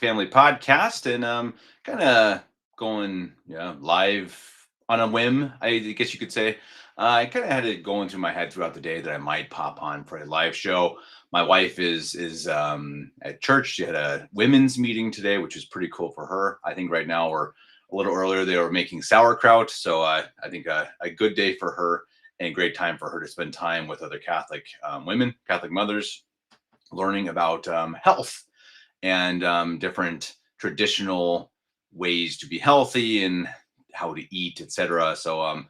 Family podcast, and kind of going live on a whim. I guess you could say. I kind of had it going through my head throughout the day that I might pop on for a live show. My wife is at church. She had a women's meeting today, which is pretty cool for her. I think right now we're a little earlier. They were making sauerkraut, so I think a good day for her and a great time for her to spend time with other Catholic women, Catholic mothers, learning about health and different traditional ways to be healthy and how to eat, etc. So I'm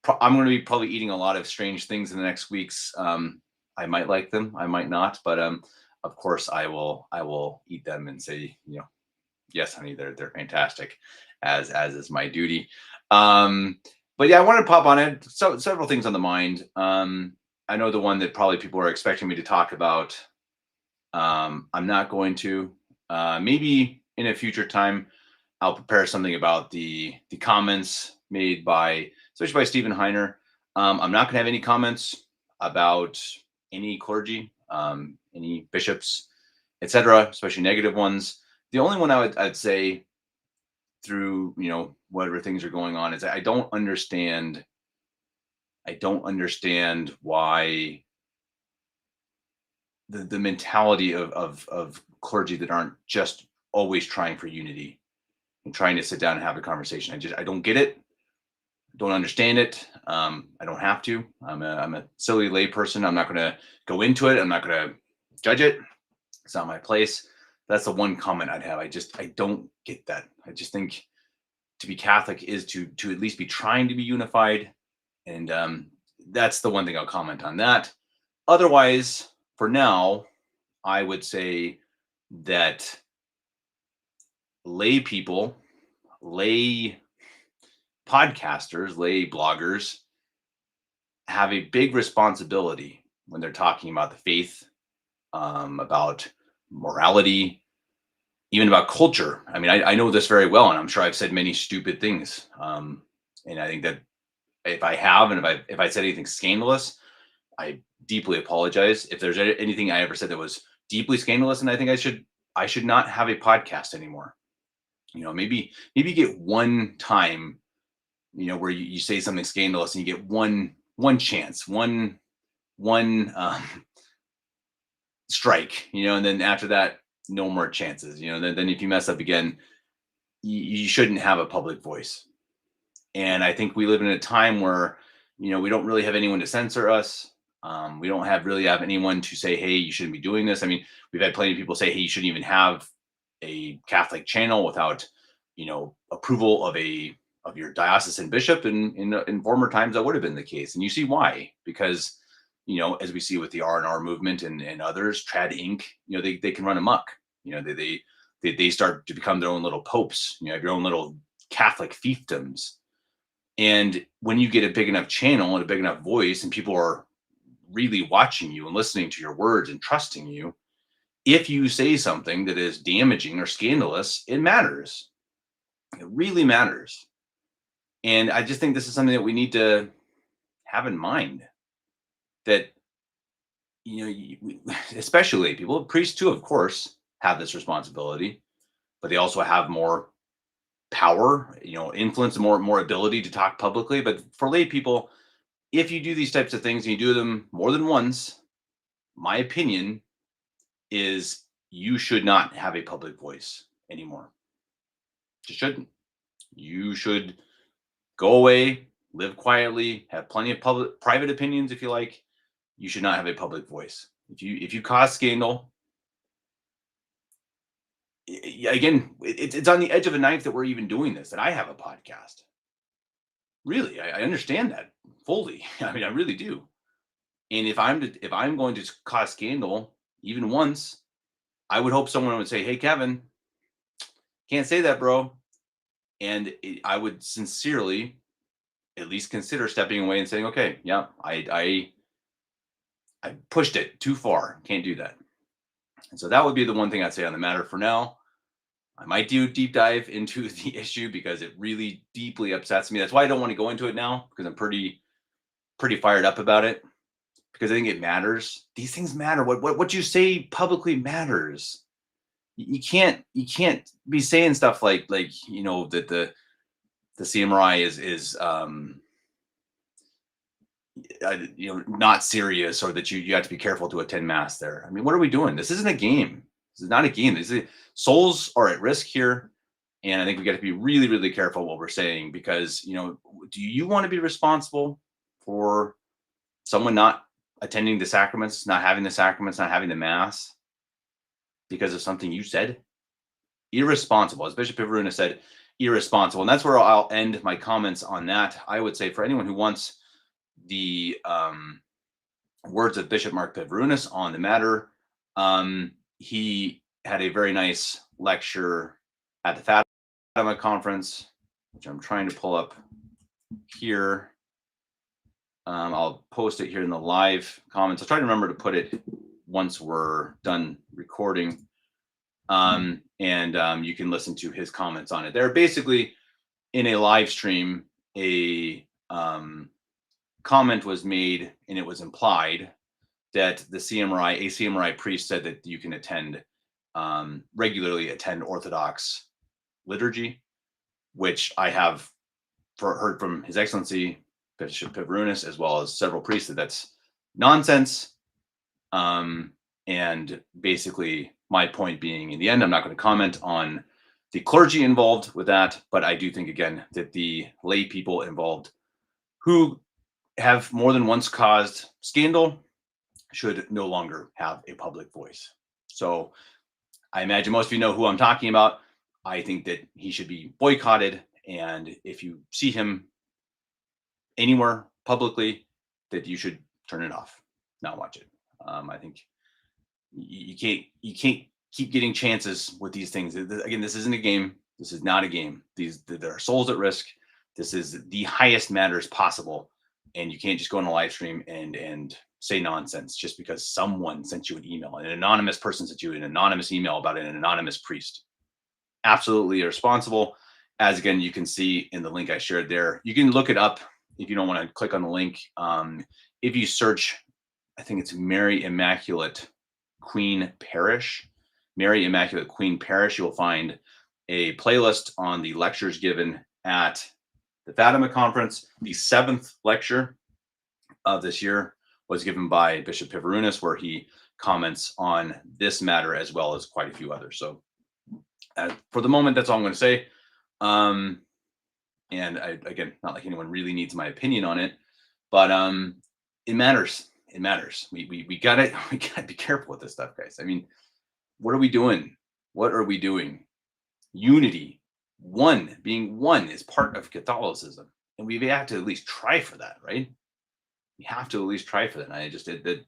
going to be probably eating a lot of strange things in the next weeks. I might like them, I might not, but of course I will eat them and say, yes, honey, they're fantastic, as is my duty. But yeah, I wanted to pop on it. So several things on the mind. I know the one that probably people are expecting me to talk about. I'm not going to. Maybe in a future time, I'll prepare something about the comments made by, especially by Stephen Heiner. I'm not going to have any comments about any clergy, any bishops, etc., especially negative ones. The only one I'd say through whatever things are going on is I don't understand. I don't understand why the mentality of clergy that aren't just always trying for unity and trying to sit down and have a conversation. I don't get it. Don't understand it. I don't have to. I'm a silly lay person. I'm not going to go into it. I'm not going to judge it. It's not my place. That's the one comment I'd have. I don't get that. I just think to be Catholic is to at least be trying to be unified, and that's the one thing I'll comment on that. Otherwise, for now, I would say that lay people, lay podcasters, lay bloggers have a big responsibility when they're talking about the faith, about morality, even about culture. I mean, I know this very well, and I'm sure I've said many stupid things. And I think that if I have, and if I said anything scandalous, I deeply apologize. If there's anything I ever said that was deeply scandalous, and I think I should not have a podcast anymore. Maybe get one time, where you say something scandalous and you get one chance, one strike, and then after that, no more chances. Then if you mess up again, you shouldn't have a public voice. And I think we live in a time where we don't really have anyone to censor us. We don't really have anyone to say, hey, you shouldn't be doing this. I mean, we've had plenty of people say, hey, you shouldn't even have a Catholic channel without approval of your diocesan bishop. And in former times that would have been the case, and you see why. Because as we see with the R&R movement and others, Trad Inc., they can run amok. They start to become their own little popes. You have your own little Catholic fiefdoms. And when you get a big enough channel and a big enough voice, and people are really watching you and listening to your words and trusting you, if you say something that is damaging or scandalous, it matters. It really matters. And I just think this is something that we need to have in mind, that especially people, priests too, of course, have this responsibility, but they also have more power, influence, and more ability to talk publicly. But for lay people, if you do these types of things and you do them more than once, my opinion is you should not have a public voice anymore. You shouldn't. You should go away, live quietly, have plenty of private opinions if you like. You should not have a public voice. If you cause scandal, again, it's on the edge of a knife that we're even doing this, that I have a podcast. Really, I understand that fully. I mean, I really do. And if I'm going to cause scandal even once, I would hope someone would say, hey, Kevin, can't say that, bro. And I would sincerely at least consider stepping away and saying, okay, yeah, I pushed it too far. Can't do that. And so that would be the one thing I'd say on the matter for now. I might do a deep dive into the issue because it really deeply upsets me. That's why I don't want to go into it now, because I'm pretty fired up about it, because I think it matters. These things matter. What you say publicly matters. you can't be saying stuff like that the CMRI is not serious, or that you have to be careful to attend mass there. I mean, what are we doing? This isn't a game. This is not a game. Souls are at risk here, and I think we got to be really, really careful what we're saying, because do you want to be responsible for someone not attending the sacraments, not having the sacraments, not having the mass because of something you said? Irresponsible, as Bishop Pivaruna said, irresponsible. And that's where I'll end my comments on that. I would say, for anyone who wants the words of Bishop Mark Pivarunas on the matter, he had a very nice lecture at the Fatima conference, which I'm trying to pull up here. I'll post it here in the live comments. I'll try to remember to put it once we're done recording. And you can listen to his comments on it. They're basically in a live stream, a comment was made, and it was implied that a CMRI priest said that you can regularly attend Orthodox liturgy, which I have heard from His Excellency Bishop Pivarunas, as well as several priests, that's nonsense. And basically, my point being, in the end, I'm not going to comment on the clergy involved with that, but I do think, again, that the lay people involved who have more than once caused scandal should no longer have a public voice. So I imagine most of you know who I'm talking about. I think that he should be boycotted, and if you see him anywhere publicly, that you should turn it off, not watch it. I think you can't keep getting chances with these things. Again, this isn't a game. This is not a game. There are souls at risk. This is the highest matters possible, and you can't just go on a live stream and say nonsense just because someone sent you an email, an anonymous person sent you an anonymous email about an anonymous priest. Absolutely irresponsible. As again, you can see in the link I shared there. You can look it up if you don't want to click on the link. If you search, I think it's Mary Immaculate Queen Parish. Mary Immaculate Queen Parish, you'll find a playlist on the lectures given at the Fatima conference. The 7th lecture of this year was given by Bishop Pivarunas, where he comments on this matter as well as quite a few others. So for the moment, that's all I'm going to say. And again, not like anyone really needs my opinion on it, but it matters. It matters. We gotta be careful with this stuff, guys. I mean, what are we doing? What are we doing? Unity, being one is part of Catholicism, and we have to at least try for that, right? We have to at least try for that. And that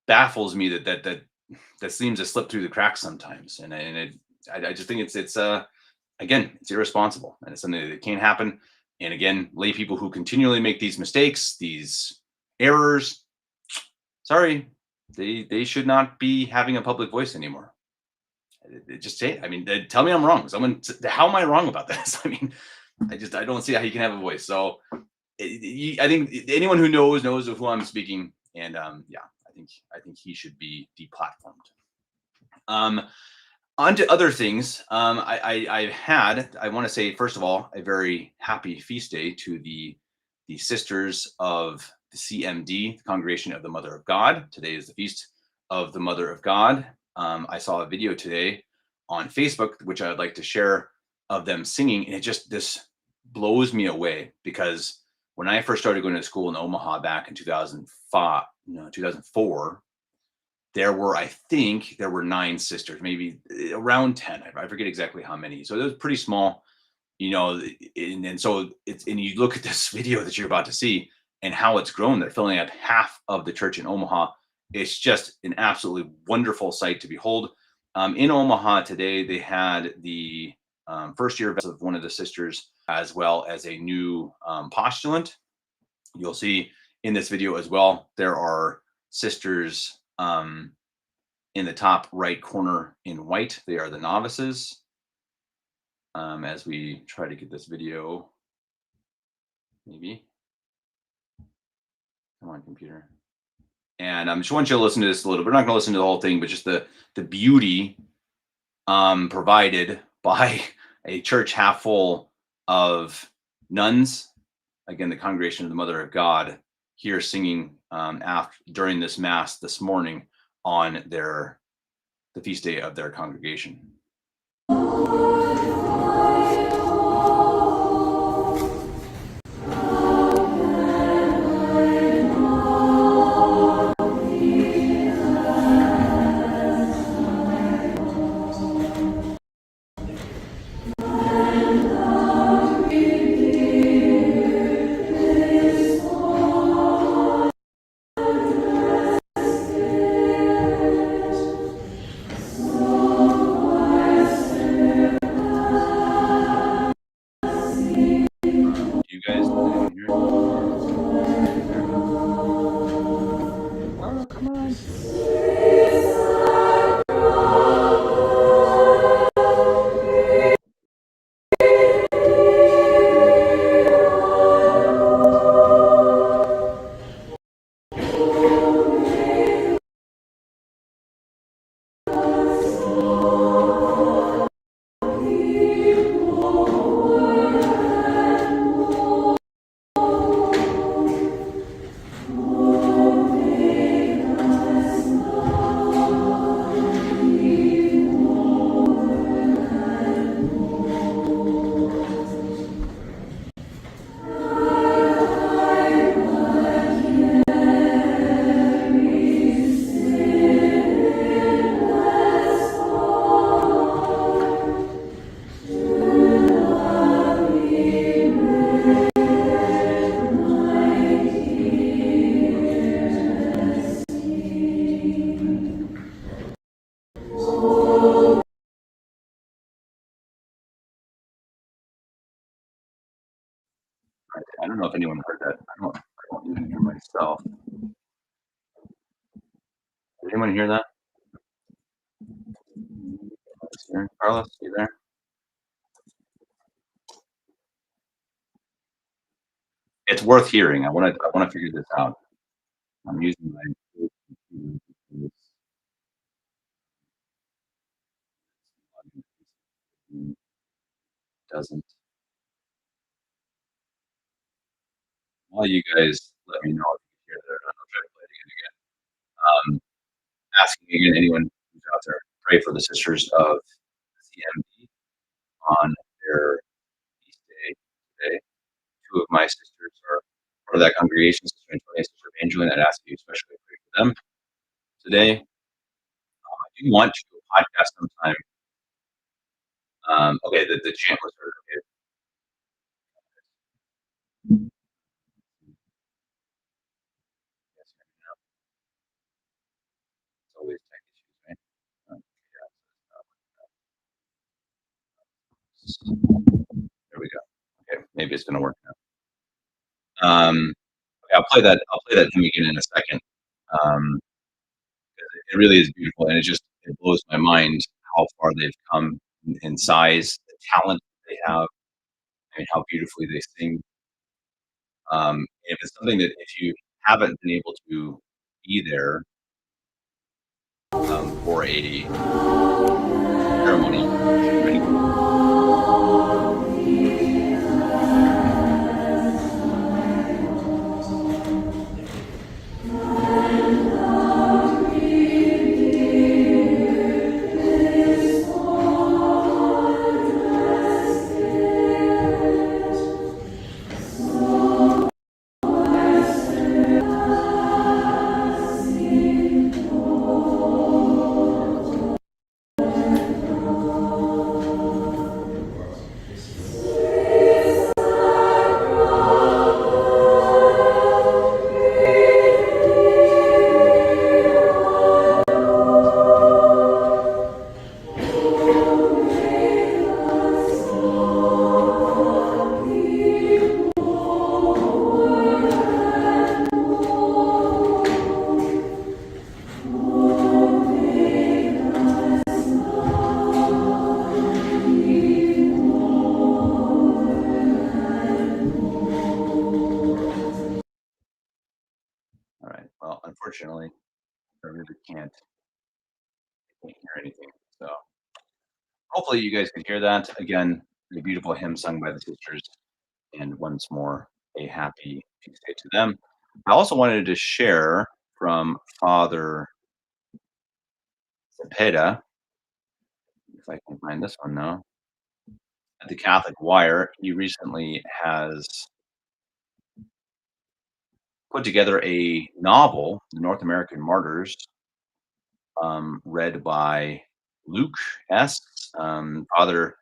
baffles me that seems to slip through the cracks sometimes, and I just think it's again, it's irresponsible, and it's something that can't happen. And again, lay people who continually make these mistakes, these errors, sorry, they should not be having a public voice anymore. Just say it. I mean, tell me I'm wrong. How am I wrong about this? I mean, I don't see how you can have a voice. So I think anyone who knows of who I'm speaking, and yeah, I think he should be deplatformed. On to other things. I want to say, first of all, a very happy feast day to the sisters of the CMD, the Congregation of the Mother of God. Today is the feast of the Mother of God. I saw a video today on Facebook, which I'd like to share, of them singing, and this blows me away, because when I first started going to school in Omaha back in 2004, I think there were 9 sisters, maybe around 10. I forget exactly how many. So it was pretty small, and so and you look at this video that you're about to see and how it's grown. They're filling up half of the church in Omaha. It's just an absolutely wonderful sight to behold. In Omaha today, they had the first year of one of the sisters, as well as a new postulant. You'll see in this video as well, there are sisters in the top right corner in white. They are the novices. As we try to get this video, maybe. Come on, computer. And I just want you to listen to this a little bit. We're not going to listen to the whole thing, but just the beauty provided by a church half full of nuns, again, the congregation of the Mother of God, here singing after during this mass this morning on the feast day of their congregation. You guys, anyone hear it? Oh, come on. I don't know if anyone heard that. I don't even hear myself. Did anyone hear that? Carlos, you there? It's worth hearing. I want to figure this out. I'm using my computer because it doesn't. Well, you guys let me know if you hear that or not. I'll try to play it again. Asking again, anyone who's out there, pray for the sisters of CMD on their feast day today. Two of my sisters are part of that congregation, Sister Antonia, Sister Evangeline. I'd ask you especially to pray for them today. I do want to do a podcast sometime. Okay, the chant was heard. Okay. Yes, it's always tech issues, right? There we go. Okay, maybe it's gonna work now. Okay, I'll play that hymn again in a second. Um, it really is beautiful, and it blows my mind how far they've come in size, the talent they have, and how beautifully they sing. If it's something that if you haven't been able to be there for a ceremony, hopefully you guys can hear that. Again, a beautiful hymn sung by the sisters, and once more, a happy feast day to them. I also wanted to share from Father Cepeda, if I can find this one now, at the Catholic Wire. He recently has put together a novel, The North American Martyrs, read by Luke S. Father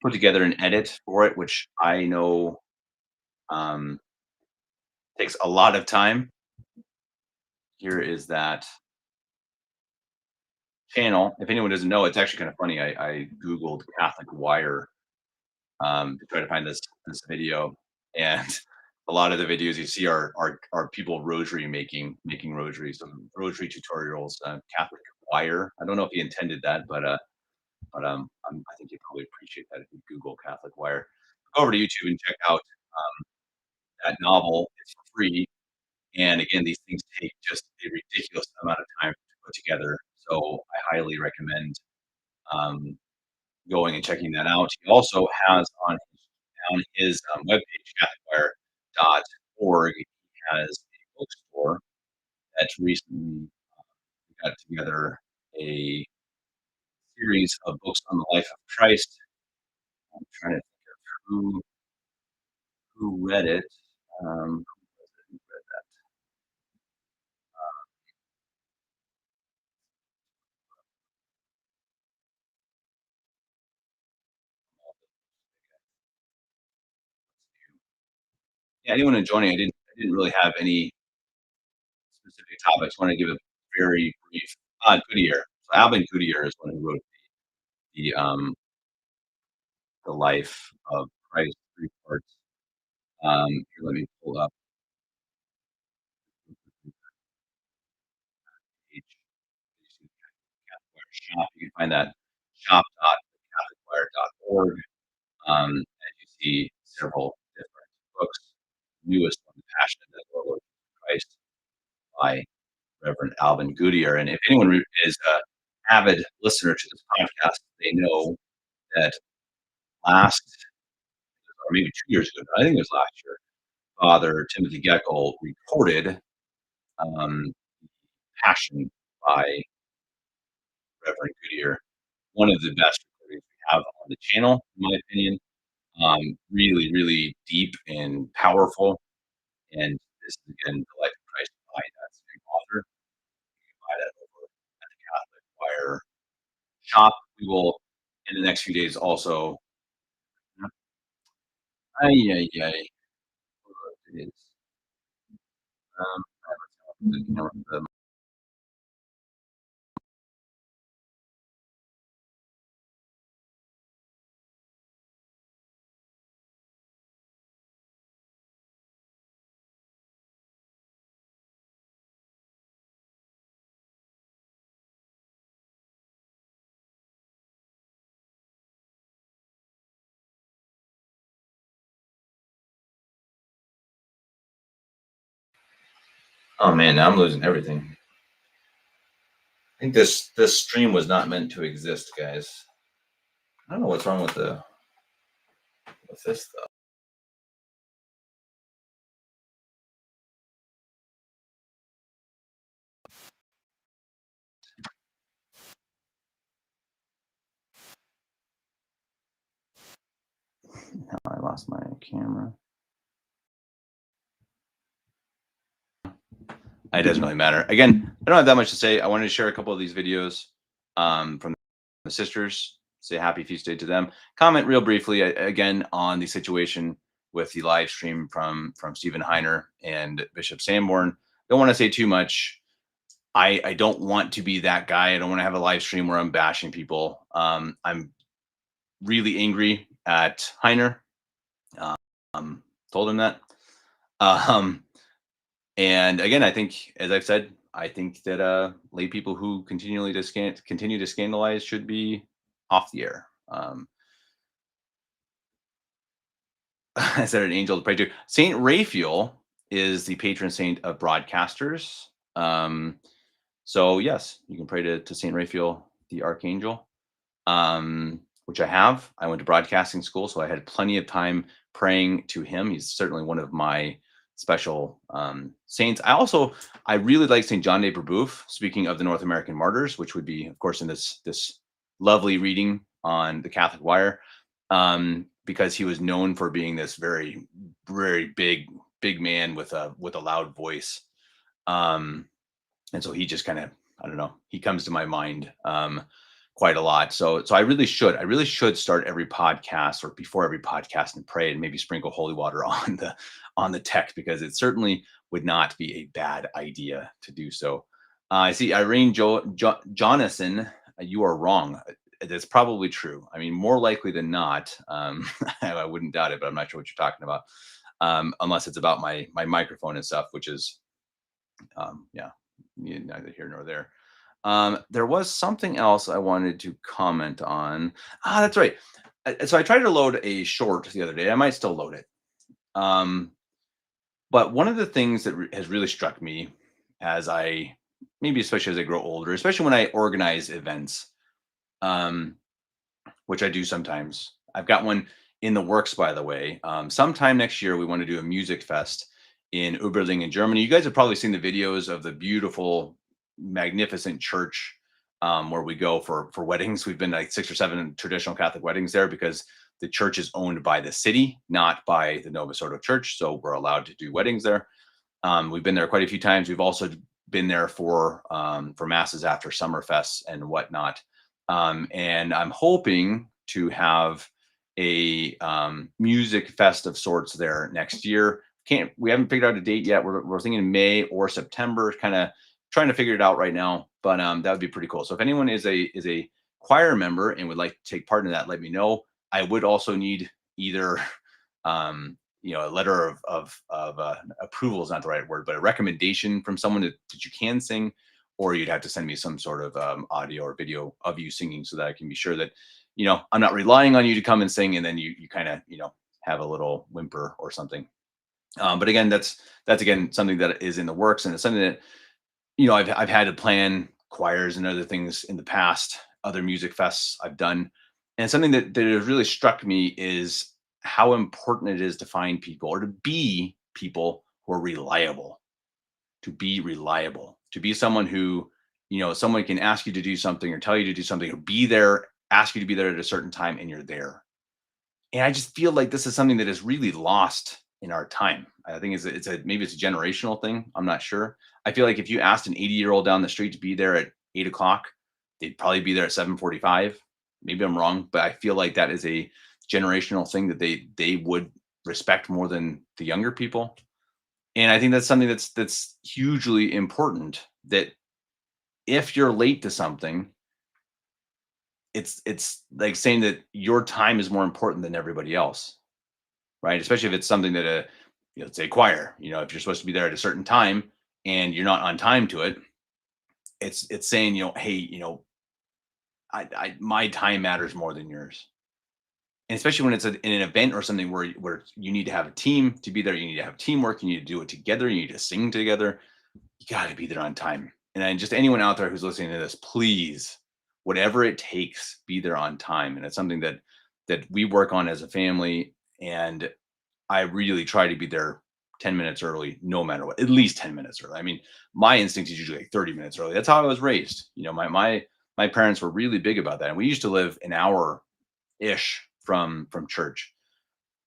put together an edit for it, which I know um, takes a lot of time. Here is that channel. If anyone doesn't know, it's actually kind of funny. I Googled Catholic Wire to try to find this video, and a lot of the videos you see are people rosary making rosaries, some rosary tutorials. Catholic Wire. I don't know if he intended that, but I think you'd probably appreciate that if you Google Catholic Wire. Go over to YouTube and check out that novel. It's free, and again, these things take just a ridiculous amount of time to put together. So I highly recommend um, going and checking that out. He also has on his webpage, catholicwire.org, he has a bookstore that's recently got together a series of books on the life of Christ. I'm trying to think of who read it. Who read that? Yeah, anyone joining, I didn't really have any specific topics. I want to give a very brief. Goodyear. So Alvin Goodyear is one who wrote the life of Christ, three parts. Here, let me pull up the page. Catholic Shop. You can find that shop.catholicwire.org. As you see, several different books. Newest one, The Passion of the Lord Christ by Reverend Alvin Goodyear. And if anyone is an avid listener to this podcast, they know that last, or maybe 2 years ago, I think it was last year, Father Timothy Geckel recorded um, Passion by Reverend Goodyear. One of the best recordings we have on the channel, in my opinion. Really, really deep and powerful. And this is again the life of Christ by that same author. You can buy that over at the Catholic Wire shop. We will in the next few days also. Ay, ay, ay. It is. Um, oh man, now I'm losing everything. I think this stream was not meant to exist, guys. I don't know what's wrong with this though. Now I lost my camera. It doesn't really matter. Again, I don't have that much to say. I wanted to share a couple of these videos from the sisters. Say happy feast day to them. Comment real briefly again on the situation with the live stream from Stephen Heiner and Bishop Sanborn. Don't want to say too much. I don't want to be that guy. I don't want to have a live stream where I'm bashing people. I'm really angry at Heiner. Told him that. Um, and again, I think, as I've said, I think that lay people who continue to scandalize should be off the air. I said an angel to pray to. Saint Raphael is the patron saint of broadcasters. So yes, you can pray to Saint Raphael, the archangel. which I have. I went to broadcasting school, so I had plenty of time praying to him. He's certainly one of my special saints. I really like Saint John de Brebeuf. Speaking of the North American martyrs, which would be, of course, in this lovely reading on the Catholic Wire, because he was known for being this very very big man with a loud voice. Um, and so he just kind of, I don't know, he comes to my mind quite a lot. So I really should start every podcast or before every podcast and pray and maybe sprinkle holy water on the text, because it certainly would not be a bad idea to do so. I see Irene Jonathan, you are wrong. That's probably true. I mean, more likely than not. I wouldn't doubt it, but I'm not sure what you're talking about, unless it's about my microphone and stuff, which is yeah, neither here nor there. There was something else I wanted to comment on. Ah, that's right. So I tried to load a short the other day. I might still load it. Um, but one of the things that has really struck me as I, maybe especially as I grow older, especially when I organize events, um, which I do sometimes. I've got one in the works, by the way. Sometime next year, we want to do a music fest in Uberlingen, Germany. You guys have probably seen the videos of the beautiful, magnificent church, where we go for weddings. We've been like 6 or 7 traditional Catholic weddings there, because the church is owned by the city, not by the Novus Ordo Church. So we're allowed to do weddings there. We've been there quite a few times. We've also been there for masses after summer fests and whatnot. And I'm hoping to have a music fest of sorts there next year. Can't We haven't figured out a date yet. We're thinking May or September, kind of trying to figure it out right now. But that would be pretty cool. So if anyone is a choir member and would like to take part in that, let me know. I would also need either a letter of approval is not the right word, but a recommendation from someone that you can sing, or you'd have to send me some sort of audio or video of you singing, so that I can be sure that I'm not relying on you to come and sing, and then you kind of have a little whimper or something. But again, that's again something that is in the works, and it's something that I've had to plan choirs and other things in the past, other music fests I've done. And something that has really struck me is how important it is to find people, or to be people who are reliable, to be someone who, someone can ask you to do something or tell you to do something, or be there, ask you to be there at a certain time, and you're there. And I just feel like this is something that is really lost in our time. I think maybe it's a generational thing. I'm not sure. I feel like if you asked an 80-year-old down the street to be there at 8 o'clock, they'd probably be there at 7:45. Maybe I'm wrong, but I feel like that is a generational thing that they would respect more than the younger people. And I think that's something that's hugely important. That if you're late to something, it's like saying that your time is more important than everybody else, right? Especially if it's something that let's say choir, if you're supposed to be there at a certain time and you're not on time to it, it's saying, hey, my time matters more than yours. And especially when it's in an event or something where you need to have a team to be there, you need to have teamwork, you need to do it together, you need to sing together. You got to be there on time. And then just anyone out there who's listening to this, please, whatever it takes, be there on time. And it's something that we work on as a family. And I really try to be there 10 minutes early, no matter what, at least 10 minutes early. I mean, my instinct is usually like 30 minutes early. That's how I was raised. My parents were really big about that. And we used to live an hour ish from church.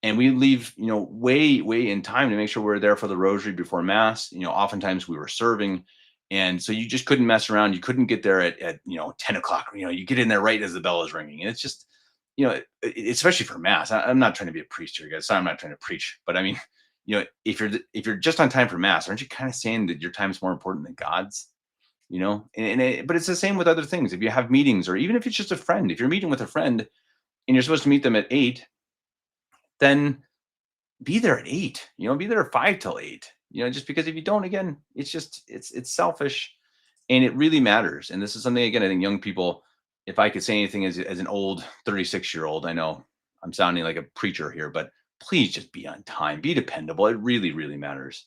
And we leave, way in time to make sure we're there for the rosary before mass. Oftentimes we were serving. And so you just couldn't mess around. You couldn't get there at 10 o'clock. You get in there right as the bell is ringing. And it's just, especially for mass. I'm not trying to be a priest here, guys. Sorry, I'm not trying to preach, but I mean, if you're just on time for mass, aren't you kind of saying that your time is more important than God's? But it's the same with other things. If you have meetings, or even if it's just a friend, if you're meeting with a friend and you're supposed to meet them at 8, then be there at 8. Be there at 5 till 8. Just because if you don't, again, it's selfish, and it really matters. And this is something, again, I think young people, if I could say anything as an old 36-year-old, I know I'm sounding like a preacher here, but please just be on time, be dependable. It really, really matters.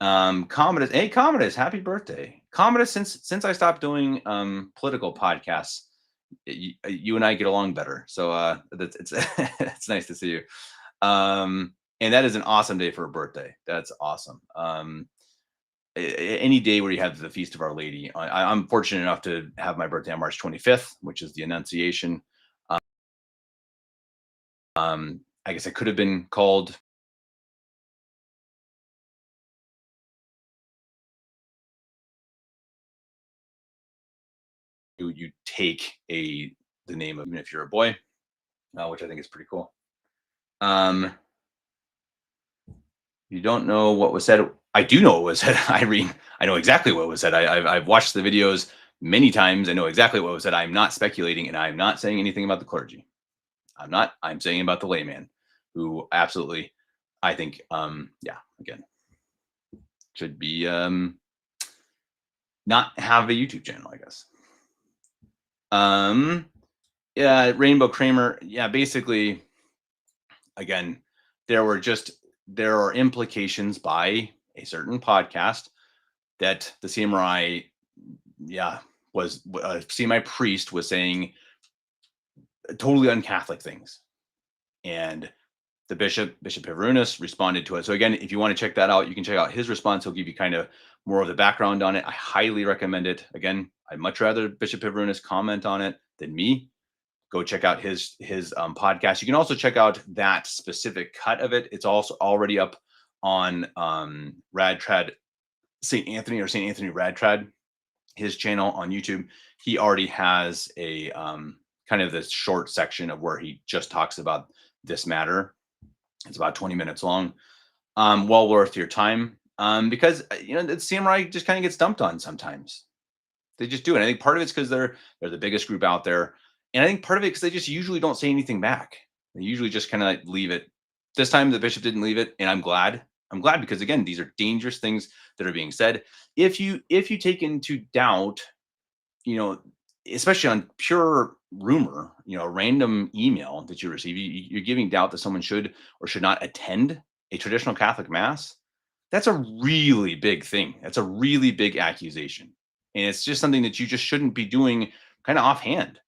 Commodus, hey Commodus, happy birthday. Commodus, since I stopped doing political podcasts, You and I get along better. So that's it's it's nice to see you. And that is an awesome day for a birthday. That's awesome. Any day where you have the Feast of Our Lady. I'm fortunate enough to have my birthday on March 25th, which is the Annunciation. I guess it could have been called you take the name of, even if you're a boy, which I think is pretty cool. Um, you don't know what was said. I do know what was said, Irene. I know exactly what was said. I've watched the videos many times. I know exactly what was said. I'm not speculating, and I'm not saying anything about the clergy. I'm not. I'm saying about the layman, who absolutely, I think, yeah, again, should be not have a YouTube channel, I guess. Um, yeah, Rainbow Kramer. Yeah, basically, again, there are implications by a certain podcast that the CMRI, yeah, was CMI priest was saying totally un-Catholic things, and the Bishop Heverinus responded to it. So again, if you want to check that out, you can check out his response. He'll give you kind of more of the background on it. I highly recommend it. Again, I'd much rather Bishop Heverinus comment on it than me. Go check out his podcast. You can also check out that specific cut of it. It's also already up on Radtrad St. Anthony, or St. Anthony Radtrad, his channel on YouTube. He already has a kind of this short section of where he just talks about this matter. It's about 20 minutes long. Well worth your time, because the CMRI just kind of gets dumped on sometimes. They just do it. I think part of it's because they're the biggest group out there, and I think part of it because they just usually don't say anything back. They usually just kind of like leave it. This time the bishop didn't leave it, and I'm glad. I'm glad because again, these are dangerous things that are being said. If you take into doubt, you know, especially on pure rumor, random email that you receive, you're giving doubt that someone should or should not attend a traditional Catholic mass. That's a really big thing. That's a really big accusation. And it's just something that you just shouldn't be doing kind of offhand.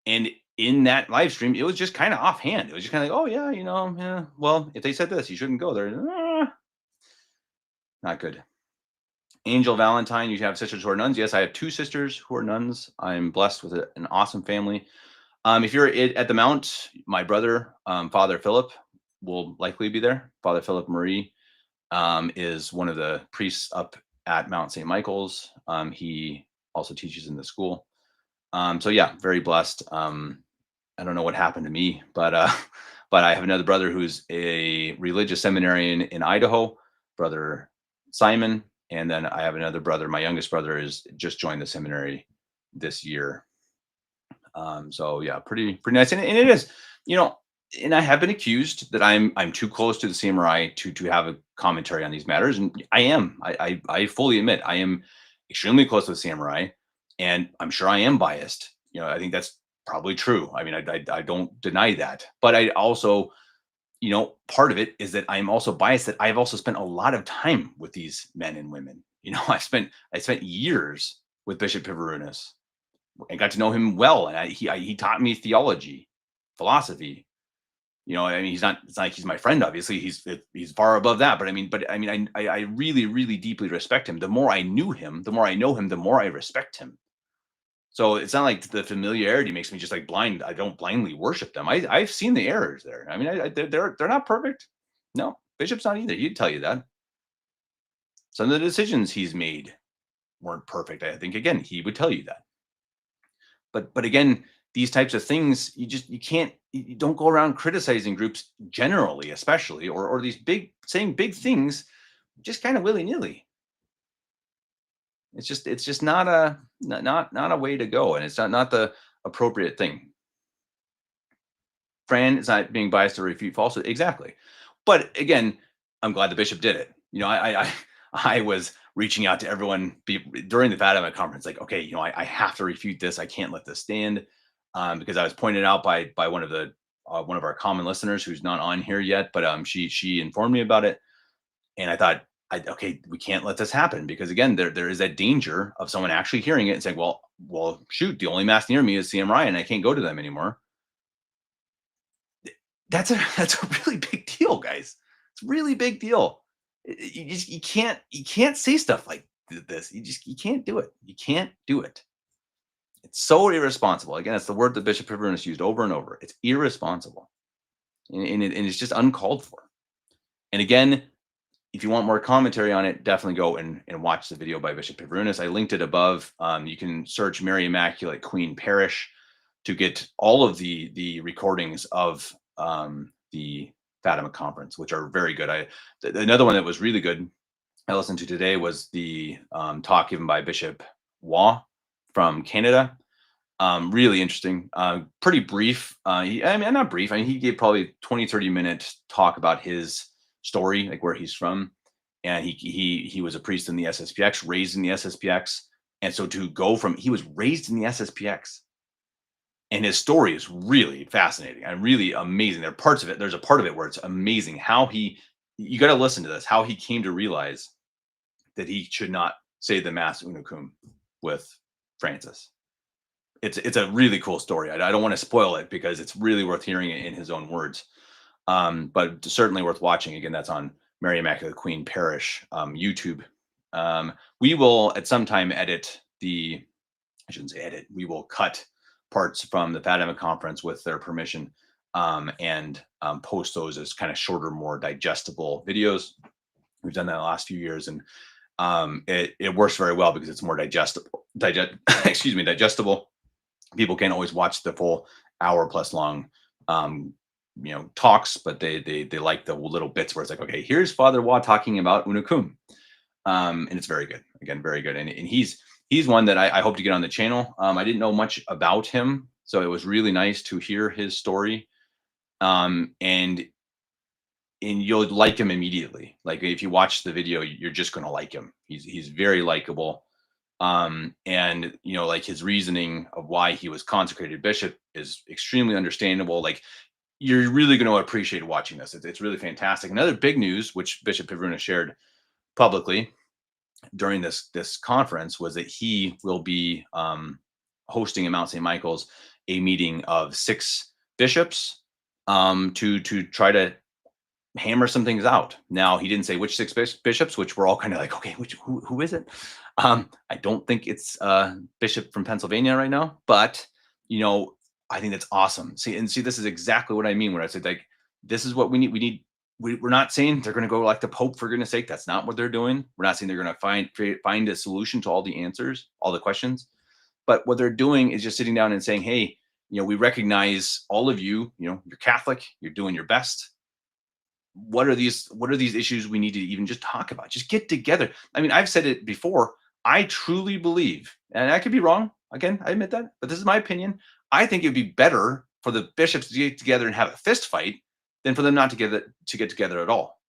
And in that live stream, it was just kind of offhand. It was just kind of like, oh, yeah, yeah, well, if they said this, you shouldn't go there. Not good. Angel Valentine, you have sisters who are nuns. Yes, I have two sisters who are nuns. I'm blessed with an awesome family. If you're at the Mount, my brother, Father Philip, will likely be there. Father Philip Marie is one of the priests up at Mount St. Michael's. He also teaches in the school. So yeah, very blessed. I don't know what happened to me, but but I have another brother who's a religious seminarian in Idaho, brother Simon, and then I have another brother. My youngest brother is just joined the seminary this year. So yeah, pretty nice, and it is, and I have been accused that I'm too close to the CMRI to have a commentary on these matters, and I am. I fully admit I am extremely close to the CMRI, and I'm sure I am biased. I think that's probably true. I mean, I don't deny that, but I also, part of it is that I'm also biased that I've also spent a lot of time with these men and women. I spent years with Bishop Pivarunas and got to know him well, and he taught me theology, philosophy. I mean, it's not like he's my friend, obviously. He's far above that. But I really, really deeply respect him. The more I knew him, the more I know him, the more I respect him. So it's not like the familiarity makes me just like blind. I don't blindly worship them. I've seen the errors there. I mean, they're not perfect. No, Bishop's not either. He'd tell you that. Some of the decisions he's made weren't perfect. I think again, he would tell you that. But again, these types of things, you don't go around criticizing groups generally, especially, or these saying big things just kind of willy-nilly. It's just not a way to go, and it's not the appropriate thing. Fran is not being biased to refute falsehood. Exactly. But again, I'm glad the bishop did it. I was reaching out to everyone during the Fatima conference, like, okay, I have to refute this. I can't let this stand, because I was pointed out by one of our common listeners who's not on here yet, but she informed me about it, and I thought, okay, we can't let this happen, because again, there is that danger of someone actually hearing it and saying, well, well, shoot, the only mass near me is CM Ryan. I can't go to them anymore. That's a really big deal, guys. It's a really big deal. You can't say stuff like this. You can't do it. You can't do it. It's so irresponsible. Again, it's the word that Bishop Hibernus used over and over. It's irresponsible, and it's just uncalled for. And again, if you want more commentary on it, definitely go and watch the video by Bishop Hibernus. I linked it above. You can search Mary Immaculate Queen Parish to get all of the recordings of the Fatima conference, which are very good. Another one that was really good I listened to today was the talk given by Bishop Waugh from Canada. Really interesting, pretty brief. I mean, not brief. I mean, he gave probably 20-30 minute talk about his story, like where he's from. And he was a priest in the SSPX, raised in the SSPX. And so to go from, he was raised in the SSPX. And his story is really fascinating and really amazing. There are parts of it, there's a part of it where it's amazing how you got to listen to this, how he came to realize that he should not say the Mass Una Cum with Francis. It's a really cool story. I don't want to spoil it because it's really worth hearing it in his own words. But certainly worth watching. Again, that's on Mary Immaculate Queen Parish YouTube. We will at some time edit I shouldn't say edit. We will cut parts from the Fatima conference with their permission and post those as kind of shorter, more digestible videos. We've done that in the last few years, and it works very well because it's more digestible. Digestible. People can't always watch the full hour plus long talks, but they like the little bits where it's like, okay, here's Father Waugh talking about Una Cum. And it's very good. Again, very good. And he's one that I hope to get on the channel. I didn't know much about him, so it was really nice to hear his story. And you'll like him immediately. Like if you watch the video, you're just going to like him. He's very likable. And like his reasoning of why he was consecrated bishop is extremely understandable. Like you're really going to appreciate watching this. It's really fantastic. Another big news, which Bishop Hibernus shared publicly during this conference, was that he will be hosting in Mount St. Michael's a meeting of 6 bishops to try to hammer some things out. Now, he didn't say which 6 bishops, which we're all kind of like, okay, who is it? I don't think it's bishop from Pennsylvania right now, but I think that's awesome. See, this is exactly what I mean when I said, like, this is what we need. We're not saying they're going to go like the Pope, for goodness sake. That's not what they're doing. We're not saying they're going to find a solution to all the answers, all the questions. But what they're doing is just sitting down and saying, hey, we recognize all of you, you're Catholic, you're doing your best. What are these issues we need to even just talk about? Just get together. I mean, I've said it before. I truly believe, and I could be wrong. Again, I admit that, but this is my opinion. I think it'd be better for the bishops to get together and have a fist fight than for them not to get together at all.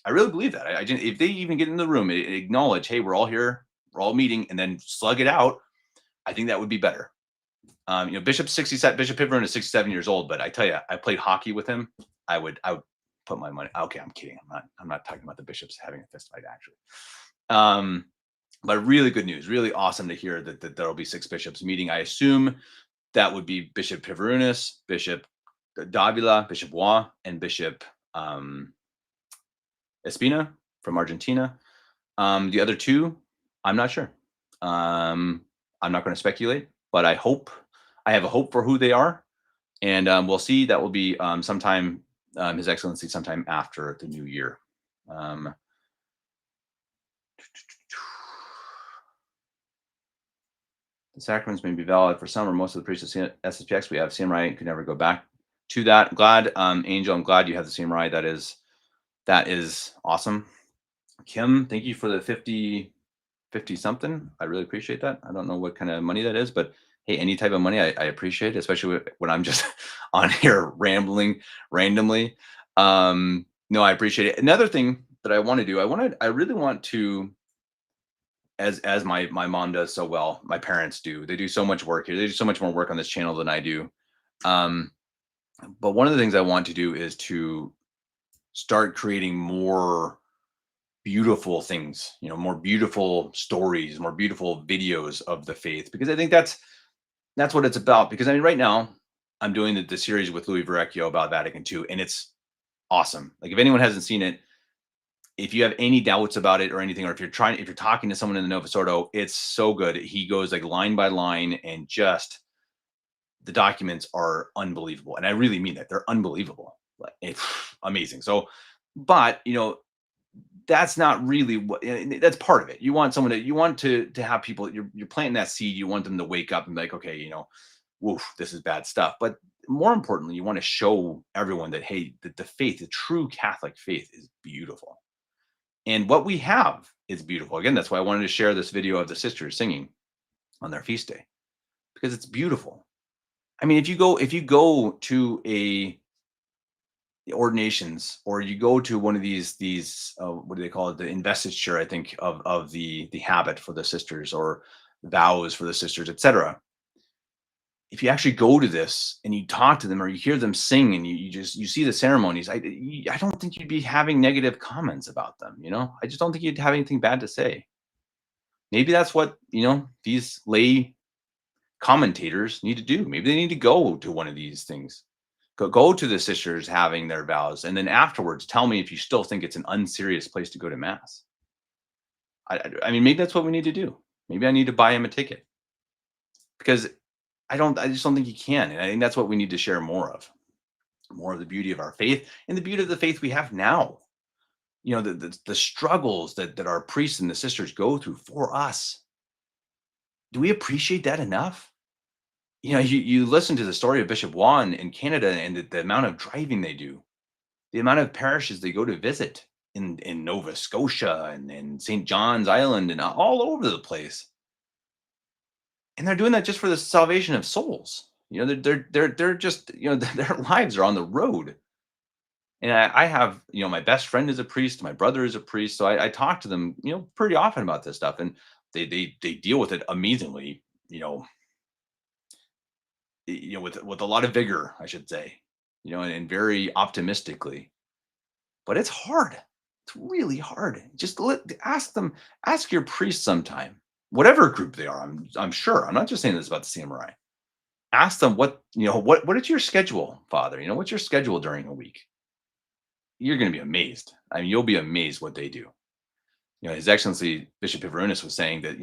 I really believe that. If they even get in the room and acknowledge, hey, we're all here, we're all meeting, and then slug it out, I think that would be better. Bishop Hibernus is 67 years old, but I tell you, I played hockey with him. I would put my money. Okay, I'm kidding. I'm not talking about the bishops having a fist fight, actually. But really good news. Really awesome to hear that there'll be 6 bishops meeting. I assume that would be Bishop Hibernus, Bishop Davila, Bishop Waugh, and Bishop Espina from Argentina. The other 2, I'm not sure. I'm not going to speculate, but I have a hope for who they are, and we'll see. That will be sometime, His Excellency, sometime after the new year. The sacraments may be valid for some or most of the priests of SSPX. We have CM Ryan could never go back to that. I'm glad, Angel, I'm glad you have the CM Ryan. That is awesome. Kim, thank you for the 50 something. I really appreciate that. I don't know what kind of money that is, but hey, any type of money I appreciate, especially when I'm just on here rambling randomly. No, I appreciate it. Another thing that I want to do, I really want to, as my mom does so well, my parents do. They do so much work here. They do so much more work on this channel than I do. But one of the things I want to do is to start creating more beautiful things, more beautiful stories, more beautiful videos of the faith, because I think that's what it's about. Because I mean, right now, I'm doing the series with Louis Verrecchio about Vatican II, and it's awesome. Like, if anyone hasn't seen it, if you have any doubts about it or anything, or if you're talking to someone in the Novus Ordo, it's so good. He goes like line by line, and just the documents are unbelievable. And I really mean that. They're unbelievable. Like, it's amazing. So, but that's not really that's part of it. You want to have people, you're planting that seed, you want them to wake up and be like, okay, woof, this is bad stuff. But more importantly, you want to show everyone that, hey, the faith, the true Catholic faith, is beautiful. And what we have is beautiful. Again, that's why I wanted to share this video of the sisters singing on their feast day, because it's beautiful. I mean, if you go to a ordinations, or you go to one of these what do they call it, the investiture, I think, of the habit for the sisters, or vows for the sisters, etc. If you actually go to this and you talk to them, or you hear them sing, and you see the ceremonies, I don't think you'd be having negative comments about them. I just don't think you'd have anything bad to say. Maybe that's what these lay commentators need to do. Maybe they need to go to one of these things. Go to the sisters having their vows, and then afterwards tell me if you still think it's an unserious place to go to mass. I mean, maybe that's what we need to do. Maybe I need to buy him a ticket, because I just don't think you can. And I think that's what we need to share more of the beauty of our faith, and the beauty of the faith we have now. The struggles that our priests and the sisters go through for us. Do we appreciate that enough? You listen to the story of Bishop Juan in Canada, and the amount of driving they do, the amount of parishes they go to visit in Nova Scotia and in St. John's Island and all over the place. And they're doing that just for the salvation of souls. They're just, their lives are on the road. And I have, my best friend is a priest, my brother is a priest, so I talk to them, pretty often about this stuff, and they deal with it amazingly, with a lot of vigor, I should say, and very optimistically. But it's hard. It's really hard. Just ask them, ask your priest sometime, whatever group they are. I'm sure. I'm not just saying this about the samurai. Ask them what is your schedule, Father? What's your schedule during a week? You're going to be amazed. I mean, you'll be amazed what they do. His Excellency Bishop Ivarunas was saying that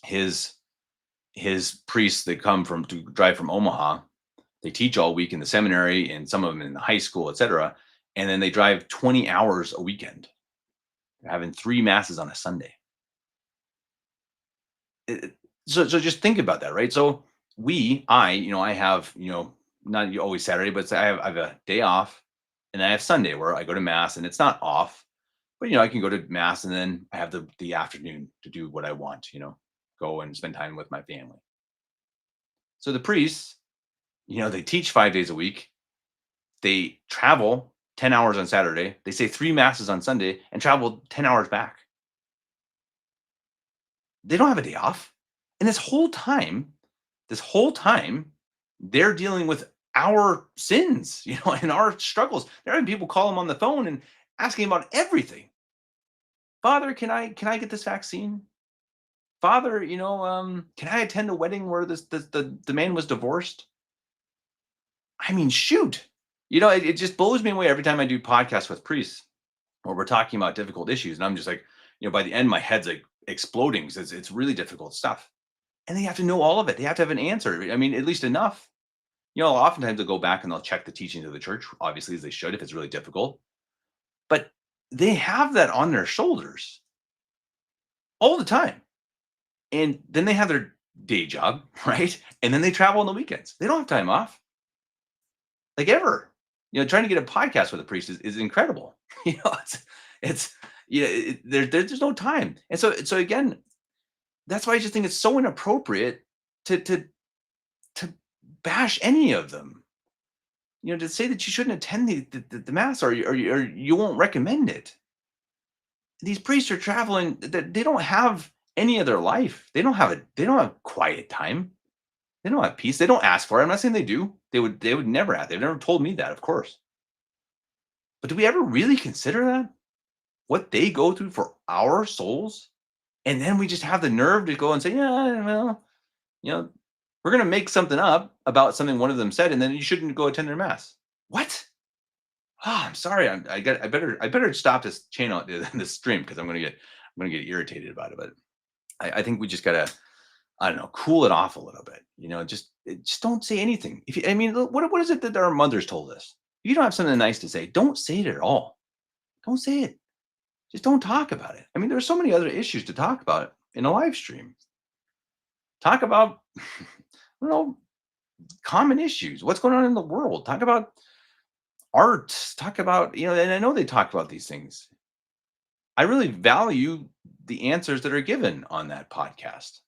his priests that come to drive from Omaha, they teach all week in the seminary, and some of them in the high school, etc. And then they drive 20 hours a weekend. They're having 3 masses on a Sunday. So just think about that, right? So I have, not always Saturday, but I have a day off, and I have Sunday where I go to mass, and it's not off, but I can go to mass, and then I have the afternoon to do what I want, go and spend time with my family. So the priests, they teach 5 days a week. They travel 10 hours on Saturday. They say 3 masses on Sunday and travel 10 hours back. They don't have a day off. And this whole time, they're dealing with our sins, and our struggles. They're having people call them on the phone and asking about everything. Father, can I get this vaccine? Father, can I attend a wedding where the man was divorced? I mean, shoot. It just blows me away every time I do podcasts with priests where we're talking about difficult issues. And I'm just like, by the end, my head's like exploding, because it's really difficult stuff. And they have to know all of it. They have to have an answer. I mean, at least enough. Oftentimes they'll go back and they'll check the teachings of the church, obviously, as they should, if it's really difficult. But they have that on their shoulders all the time. And then they have their day job, right? And then they travel on the weekends. They don't have time off, like, ever. Trying to get a podcast with a priest is incredible. It's there's no time. And so again, that's why I just think it's so inappropriate to bash any of them. To say that you shouldn't attend the mass, or you won't recommend it. These priests are traveling. They don't have any other life. They don't have quiet time. They don't have peace. They don't ask for it. I'm not saying they do. They would never have. They've never told me that, of course. But do we ever really consider that? what they go through for our souls, and then we just have the nerve to go and say, yeah, well, you know, we're going to make something up about something one of them said, and then you shouldn't go attend their mass. What? I'm sorry. I better stop this channel, this stream, because I'm gonna get irritated about it. But I think we just gotta, I don't know, cool it off a little bit. Just don't say anything. If you, I mean, what is it that our mothers told us? If you don't have something nice to say, don't say it at all. Don't say it. Just don't talk about it. I mean, there's so many other issues to talk about in a live stream. Talk about, I don't know, common issues. What's going on in the world? Talk about art. Talk about, and I know they talk about these things. I really value the answers that are given on that podcast.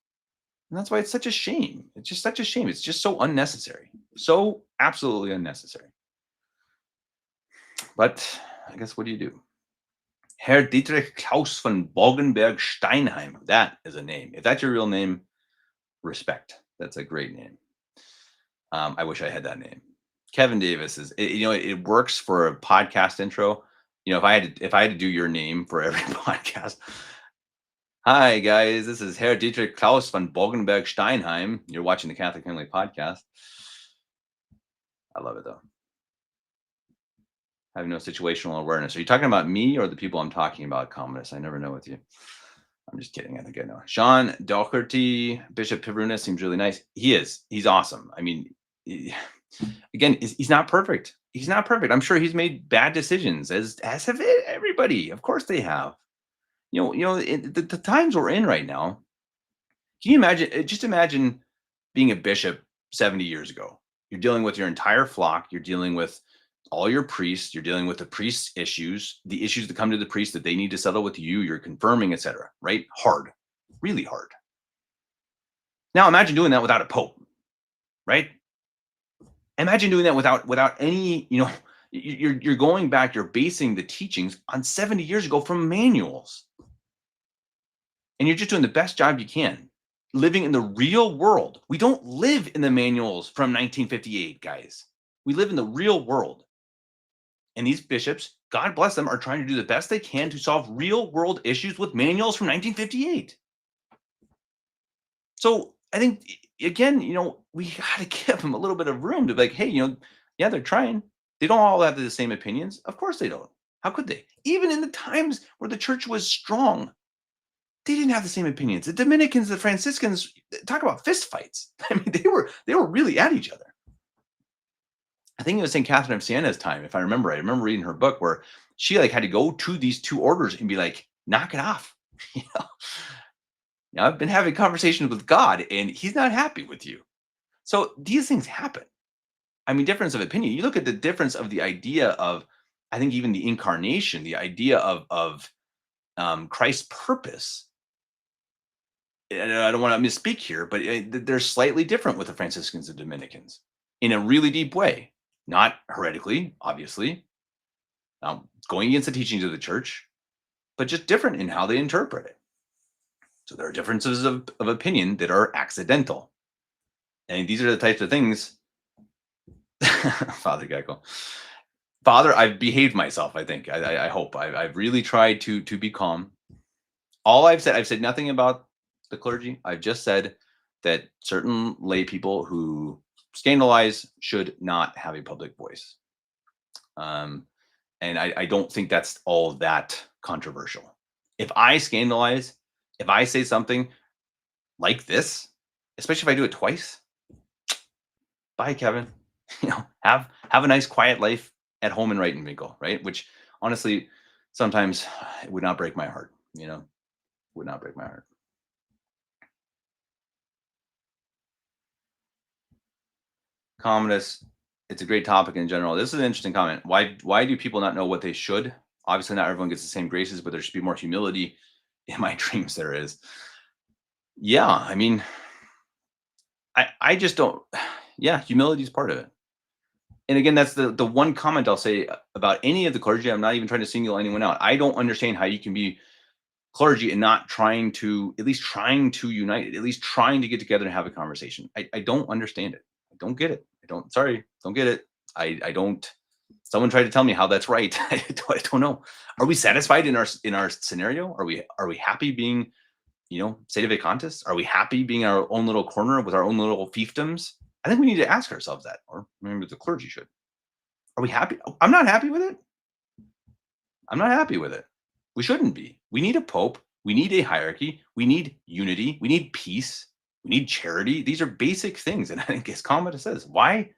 And that's why it's such a shame. It's just such a shame. It's just so unnecessary. So absolutely unnecessary. But I guess what do you do? Herr Dietrich Klaus von Bogenberg Steinheim. That is a name. If that's your real name, respect. That's a great name. I wish I had that name. Kevin Davis it works for a podcast intro. If I had to do your name for every podcast. Hi guys, this is Herr Dietrich Klaus von Bogenberg Steinheim. You're watching the Catholic Family Podcast. I love it though. Having no situational awareness. Are you talking about me or the people I'm talking about, communists? I never know with you. I'm just kidding. I think I know. Sean Doherty, Bishop Pibruna seems really nice. He is. He's awesome. I mean, again, he's not perfect. He's not perfect. I'm sure he's made bad decisions, as have everybody. Of course they have. The times we're in right now. Can you imagine? Just imagine being a bishop 70 years ago. You're dealing with your entire flock. You're dealing with all your priests. You're dealing with the priests' issues, the issues that come to the priest that they need to settle with you. You're confirming, etc. Right? Hard, really hard. Now imagine doing that without a pope, right? Imagine doing that without any. You're going back. You're basing the teachings on 70 years ago from manuals, and you're just doing the best job you can, living in the real world. We don't live in the manuals from 1958, guys. We live in the real world. And these bishops, God bless them, are trying to do the best they can to solve real world issues with manuals from 1958. So I think, again, we got to give them a little bit of room to be like, hey, yeah, they're trying. They don't all have the same opinions. Of course they don't. How could they? Even in the times where the church was strong, they didn't have the same opinions. The Dominicans, the Franciscans, talk about fist fights. I mean, they were really at each other. I think it was St. Catherine of Siena's time, if I remember. I remember reading her book where she had to go to these two orders and be like, knock it off. Now, I've been having conversations with God and he's not happy with you. So these things happen. I mean, difference of opinion. You look at the difference of the idea of, I think even the incarnation, the idea of Christ's purpose. And I don't want to misspeak here, but they're slightly different with the Franciscans and Dominicans in a really deep way. Not heretically, obviously, going against the teachings of the church, but just different in how they interpret it. So there are differences of opinion that are accidental. And these are the types of things, Father Gecko. Father, I've behaved myself, I think. I hope. I've really tried to be calm. All I've said nothing about the clergy. I've just said that certain lay people who scandalize should not have a public voice. And I don't think that's all that controversial. If I scandalize, if I say something like this, especially if I do it twice, bye, Kevin. Have a nice quiet life at home in Reitenwinkel, right? Which honestly, sometimes it would not break my heart, would not break my heart. Commodus, it's a great topic in general. This is an interesting comment. Why do people not know what they should? Obviously, not everyone gets the same graces, but there should be more humility in my dreams. There is. Yeah, I mean, I just don't. Yeah, humility is part of it. And again, that's the one comment I'll say about any of the clergy. I'm not even trying to single anyone out. I don't understand how you can be clergy and not at least trying to unite, at least trying to get together and have a conversation. I don't understand it. I don't get it. Don't get it. I don't Someone tried to tell me how that's right. I don't know. Are we satisfied in our scenario? Are we happy being, sede vacantis? Are we happy being in our own little corner with our own little fiefdoms? I think we need to ask ourselves that, or maybe the clergy should. Are we happy? I'm not happy with it. I'm not happy with it. We shouldn't be. We need a pope. We need a hierarchy. We need unity. We need peace. We need charity. These are basic things. And I think as Commodus says, why?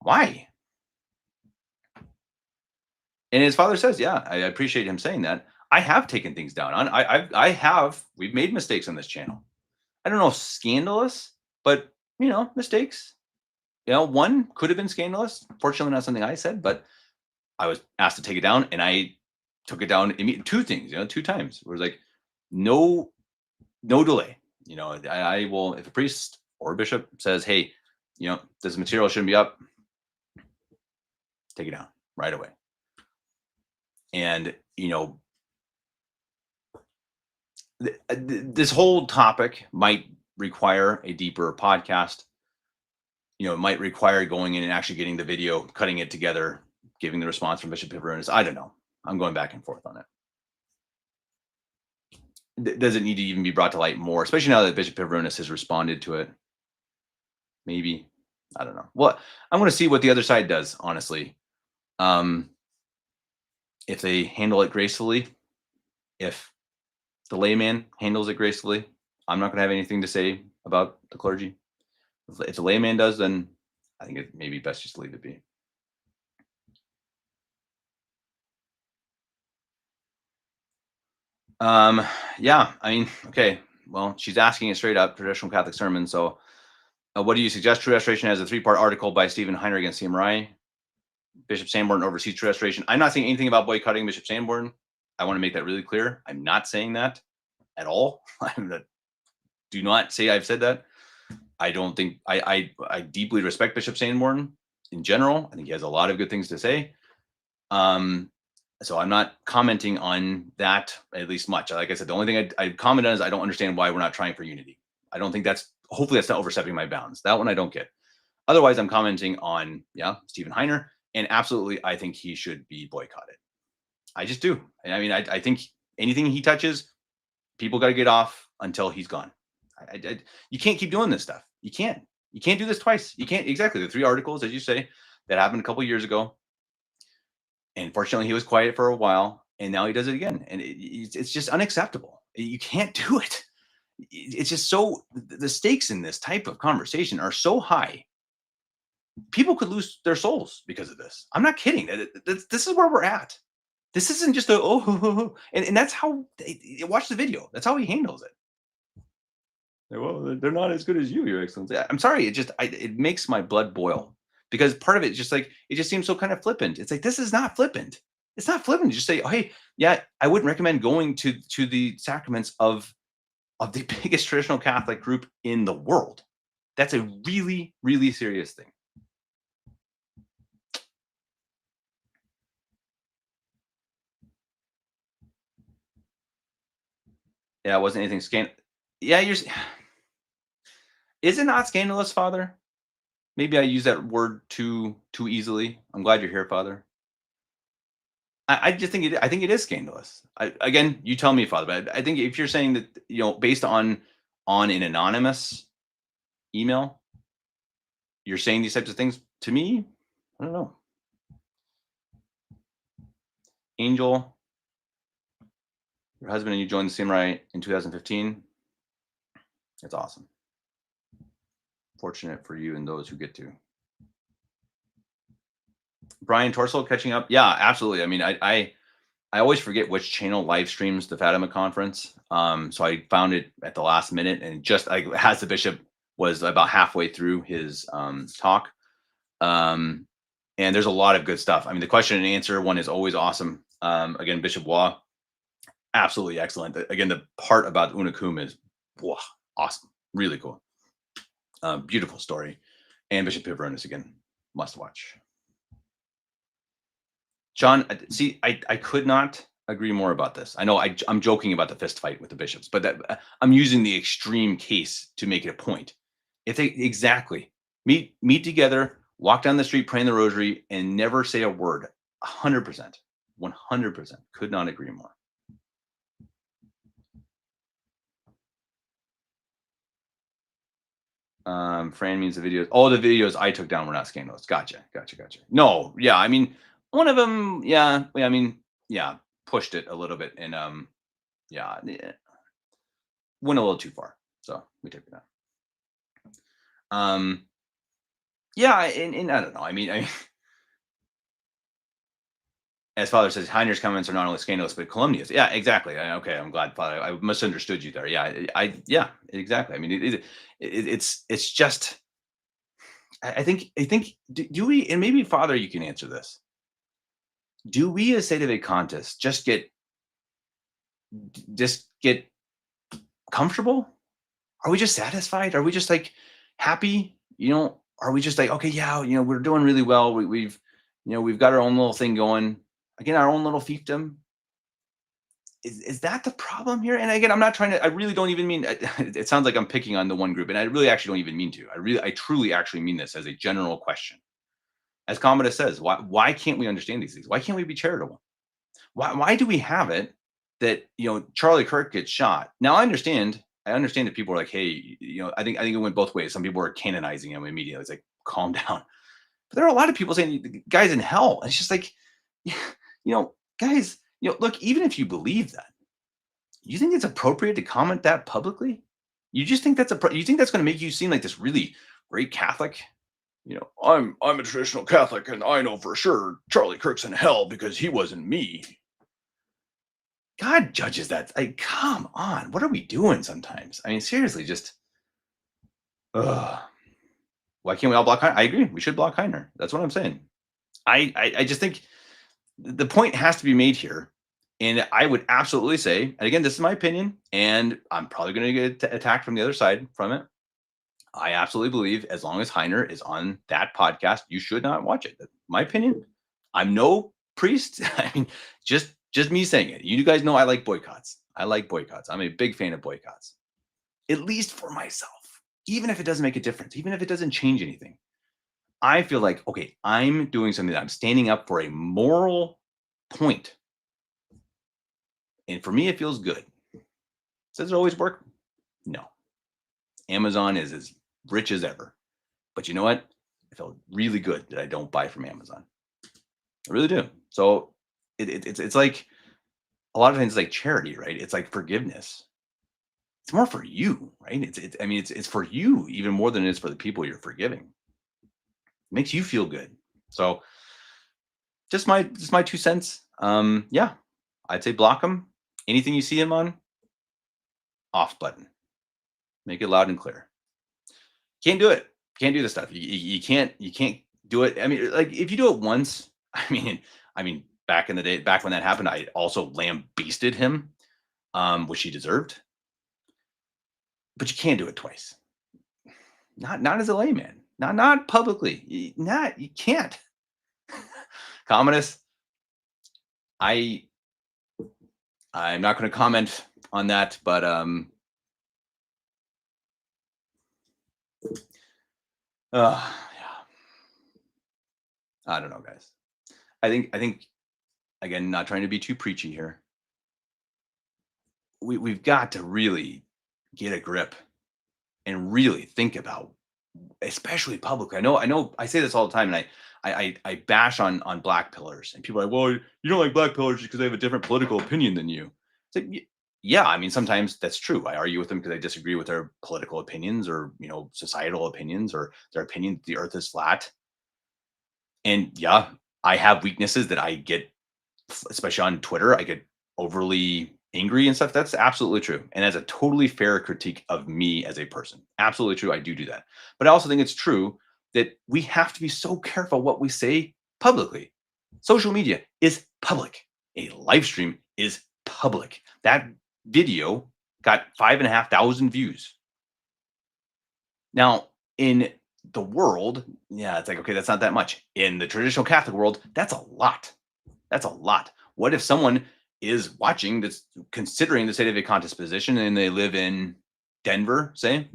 Why? And his father says, yeah, I appreciate him saying that. I have taken things down. We've made mistakes on this channel. I don't know if scandalous, but mistakes. One could have been scandalous. Fortunately, not something I said, but I was asked to take it down, and I took it down immediately. Two things, two times. It was like, no delay. I will, if a priest or a bishop says, hey, this material shouldn't be up, take it down right away. And, this whole topic might require a deeper podcast. It might require going in and actually getting the video, cutting it together, giving the response from Bishop Pivronis. I don't know. I'm going back and forth on it. Does it need to even be brought to light more, especially now that Bishop Pivronis has responded to it? Maybe. I don't know. Well, I'm going to see what the other side does, honestly. If they handle it gracefully, if the layman handles it gracefully, I'm not going to have anything to say about the clergy. If the layman does, then I think it may be best just to leave it be. Yeah, I mean, okay. Well, she's asking it straight up, traditional Catholic sermon. So, what do you suggest? True Restoration has a 3-part article by Stephen Heiner against CMRI. Bishop Sanborn oversees True Restoration. I'm not saying anything about boycotting Bishop Sanborn. I want to make that really clear. I'm not saying that at all. Do not say I've said that. I don't think I deeply respect Bishop Sanborn in general. I think he has a lot of good things to say. So I'm not commenting on that at least much. Like I said, the only thing I comment on is I don't understand why we're not trying for unity. I don't think hopefully that's not overstepping my bounds. That one I don't get. Otherwise, I'm commenting on, Stephen Heiner, and absolutely, I think he should be boycotted. I just do. I mean, I think anything he touches, people got to get off until he's gone. You can't keep doing this stuff. You can't do this twice. You can't. Exactly. The 3 articles, as you say, that happened a couple years ago. And fortunately, he was quiet for a while, and now he does it again. And it's just unacceptable. You can't do it. It's just the stakes in this type of conversation are so high. People could lose their souls because of this. I'm not kidding. This is where we're at. This isn't just and that's how watch the video. That's how he handles it. Well, they're not as good as you, Your Excellency. I'm sorry. It makes my blood boil, because part of it is just like, it just seems so kind of flippant. It's like, this is not flippant. It's not flippant. Just say, oh, hey, yeah, I wouldn't recommend going to the sacraments of the biggest traditional Catholic group in the world. That's a really, really serious thing. Yeah, it wasn't anything Yeah, is it not scandalous, Father? Maybe I use that word too easily. I'm glad you're here, Father. I just think I think it is scandalous. Again, you tell me, Father, but I think if you're saying that, based on an anonymous email, you're saying these types of things to me, I don't know. Angel, your husband and you joined the CMRI in 2015. It's awesome. Fortunate for you and those who get to. Brian Torso catching up. Yeah, absolutely. I mean, I always forget which channel live streams the Fatima conference. So I found it at the last minute, and just as the bishop was about halfway through his talk. And there's a lot of good stuff. I mean, the question and answer one is always awesome. Again, Bishop Waugh, absolutely excellent. Again, the part about Una Cum is awesome, really cool. Beautiful story. And Bishop Pivronis, again, must watch. John, see, I could not agree more about this. I know I'm joking about the fist fight with the bishops, but I'm using the extreme case to make it a point. If they exactly meet together, walk down the street, praying the rosary, and never say a word, 100%. 100%. Could not agree more. Fran means the videos. All the videos I took down were not scandalous. Gotcha. Gotcha. Gotcha. No, yeah. I mean, one of them, yeah. I mean, yeah, pushed it a little bit and yeah, went a little too far. So we took it down. Um, yeah, and I don't know. As Father says, Heiner's comments are not only scandalous but calumnious. Yeah, exactly. Okay, I'm glad, Father. I misunderstood you there. Yeah, yeah, exactly. I mean, it's just. I think. Do we? And maybe Father, you can answer this. Do we, as State of a contest, just get comfortable? Are we just satisfied? Are we just like happy? Are we just like, okay, yeah, we're doing really well. We've got our own little thing going. Again, our own little fiefdom. Is that the problem here? And again, I'm not trying to. I really don't even mean. It sounds like I'm picking on the one group, and I really actually don't even mean to. I truly actually mean this as a general question. As Commodus says, why can't we understand these things? Why can't we be charitable? Why do we have it that Charlie Kirk gets shot? Now I understand that people are like, hey, I think it went both ways. Some people are canonizing him immediately. It's like, calm down. But there are a lot of people saying the guy's in hell. And it's just like, guys, look, even if you believe that, you think it's appropriate to comment that publicly? You just think you think that's going to make you seem like this really great Catholic? I'm a traditional Catholic and I know for sure Charlie Kirk's in hell because he wasn't me. God judges that. Like, come on. What are we doing sometimes? I mean, seriously, just ugh. Why can't we all block Heiner? I agree. We should block Heiner. That's what I'm saying. I just think the point has to be made here. And I would absolutely say, and again, this is my opinion, and I'm probably going to get attacked from the other side from it. I absolutely believe as long as Heiner is on that podcast, you should not watch it. That's my opinion. I'm no priest. I mean, just me saying it. You guys know I like boycotts. I like boycotts. I'm a big fan of boycotts, at least for myself. Even if it doesn't make a difference, even if it doesn't change anything, I feel like, okay, I'm doing something that I'm standing up for a moral point. And for me, it feels good. Does it always work? No. Amazon is as rich as ever. But you know what? I felt really good that I don't buy from Amazon. I really do. So it's like a lot of things like charity, right? It's like forgiveness. It's more for you, right? I mean, it's for you even more than it is for the people you're forgiving. It makes you feel good. So just my 2 cents. Yeah, I'd say block them. Anything you see him on, off button. Make it loud and clear. Can't do it. Can't do this stuff. You can't do it. I mean, like if you do it once, I mean, back in the day, back when that happened, I also lambasted him, which he deserved. But you can't do it twice. Not as a layman. Not publicly. Not you can't. Commodus, I I'm not going to comment on that, but yeah, I don't know, guys. I think again, not trying to be too preachy here. We've got to really get a grip and really think about, especially publicly. I know I say this all the time, and I bash on black pillars, and people are like, well, you don't like black pillars just because they have a different political opinion than you. It's like, yeah, I mean, sometimes that's true. I argue with them because I disagree with their political opinions or societal opinions or their opinion that the earth is flat. And yeah, I have weaknesses that I get, especially on Twitter. I get overly angry and stuff. That's absolutely true. And that's a totally fair critique of me as a person. Absolutely true. I do that. But I also think it's true that we have to be so careful what we say publicly. Social media is public. A live stream is public. That video got 5,500 views. Now, in the world, yeah, it's like, okay, that's not that much. In the traditional Catholic world, that's a lot. That's a lot. What if someone is watching that's considering the state of a contest position and they live in Denver, say,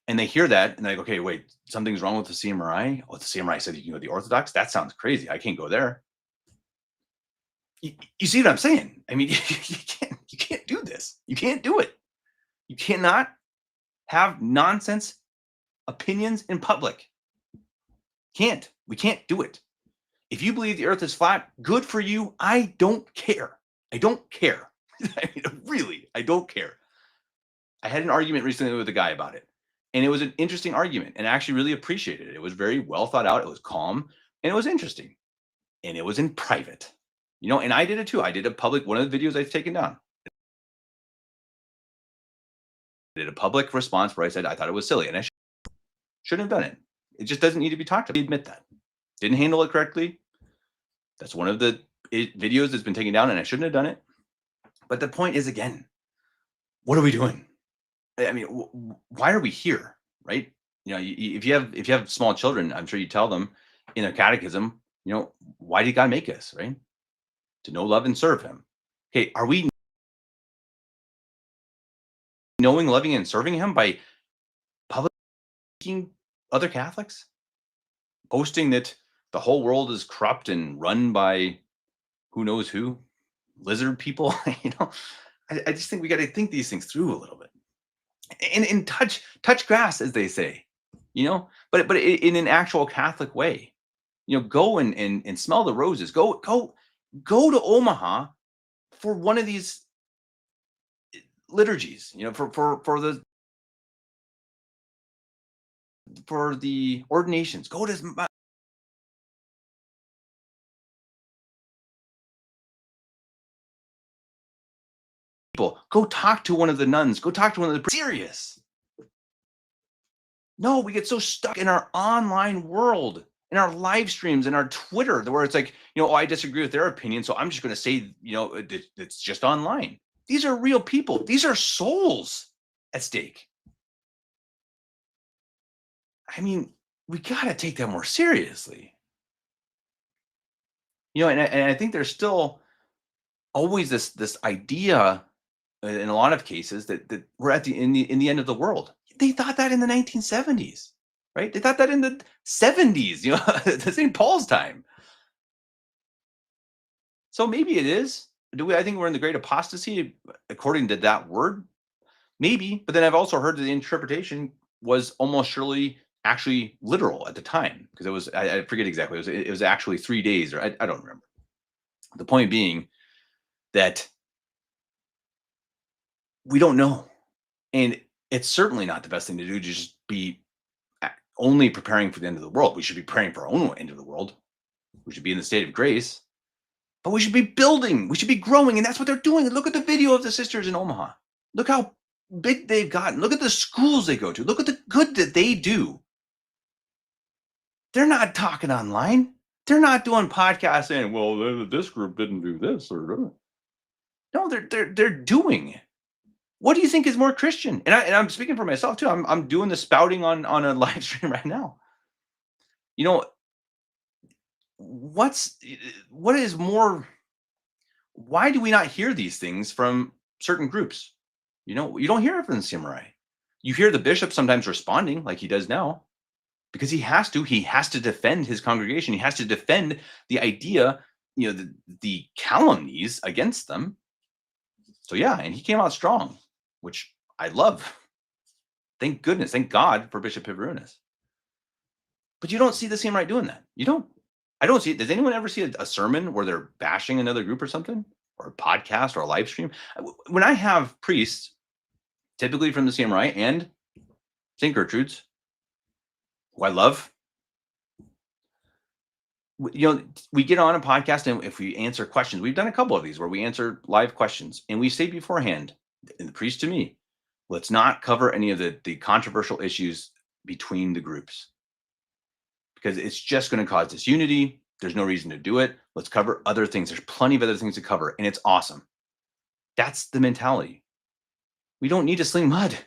and they hear that and they're like, okay, wait, something's wrong with the CMRI? Oh, the CMRI said you can go to the Orthodox? That sounds crazy. I can't go there. You see what I'm saying? I mean, you can't do this. You can't do it. You cannot have nonsense opinions in public. Can't. We can't do it. If you believe the earth is flat, good for you. I don't care. I don't care. I mean, really, I don't care. I had an argument recently with a guy about it, and it was an interesting argument, and I actually really appreciated it. It was very well thought out. It was calm, and it was interesting, and it was in private. And I did it too. I did a public one of the videos I've taken down. I did a public response where I said I thought it was silly, and I shouldn't have done it. It just doesn't need to be talked about. I admit that. Didn't handle it correctly. That's one of the videos that's been taken down, and I shouldn't have done it. But the point is, again, what are we doing? I mean, why are we here, right? If you have small children, I'm sure you tell them in a catechism, why did God make us, right? To know, love, and serve Him. Okay, are we knowing, loving, and serving Him by publicly other Catholics, boasting that the whole world is corrupt and run by who knows who, lizard people? I just think we got to think these things through a little bit, and touch grass, as they say, but in an actual Catholic way. Go and smell the roses. Go to Omaha for one of these liturgies. For the ordinations. Go to people. Go talk to one of the nuns. Go talk to one of the serious. No, we get so stuck in our online world, in our live streams, in our Twitter, where it's like, oh, I disagree with their opinion, so I'm just going to say, it's just online. These are real people. These are souls at stake. I mean, we got to take that more seriously. And I think there's still always this idea in a lot of cases that we're in the end of the world. They thought that in the 1970s, right? They thought that in the 70s, the St. Paul's time. So maybe it is. I think we're in the great apostasy according to that word? Maybe, but then I've also heard that the interpretation was almost surely actually literal at the time, because it was, I forget exactly, it was actually 3 days, or I don't remember. The point being that we don't know. And it's certainly not the best thing to do to just be only preparing for the end of the world. We should be praying for our own end of the world. We should be in the state of grace, but we should be building. We should be growing. And that's what they're doing. Look at the video of the sisters in Omaha. Look how big they've gotten. Look at the schools they go to. Look at the good that they do. They're not talking online. They're not doing podcasts saying, well, this group didn't do this or that. No, they're doing. What do you think is more Christian? And I'm speaking for myself too. I'm doing the spouting on a live stream right now. You know, what is more? Why do we not hear these things from certain groups? You don't hear it from the CMRI. You hear the bishop sometimes responding like he does now, because he has to. He has to defend his congregation. He has to defend the idea, the calumnies against them. So yeah, and he came out strong, which I love. Thank goodness, thank God for Bishop Hibrunas. But you don't see the CMRI doing that. You don't. I don't see it. Does anyone ever see a sermon where they're bashing another group or something, or a podcast or a live stream? When I have priests, typically from the CMRI and St. Gertrude's, who I love, we get on a podcast, and if we answer questions, we've done a couple of these where we answer live questions, and we say beforehand, and the priest to me, let's not cover any of the controversial issues between the groups, because it's just going to cause disunity. There's no reason to do it. Let's cover other things. There's plenty of other things to cover, and it's awesome. That's the mentality. We don't need to sling mud.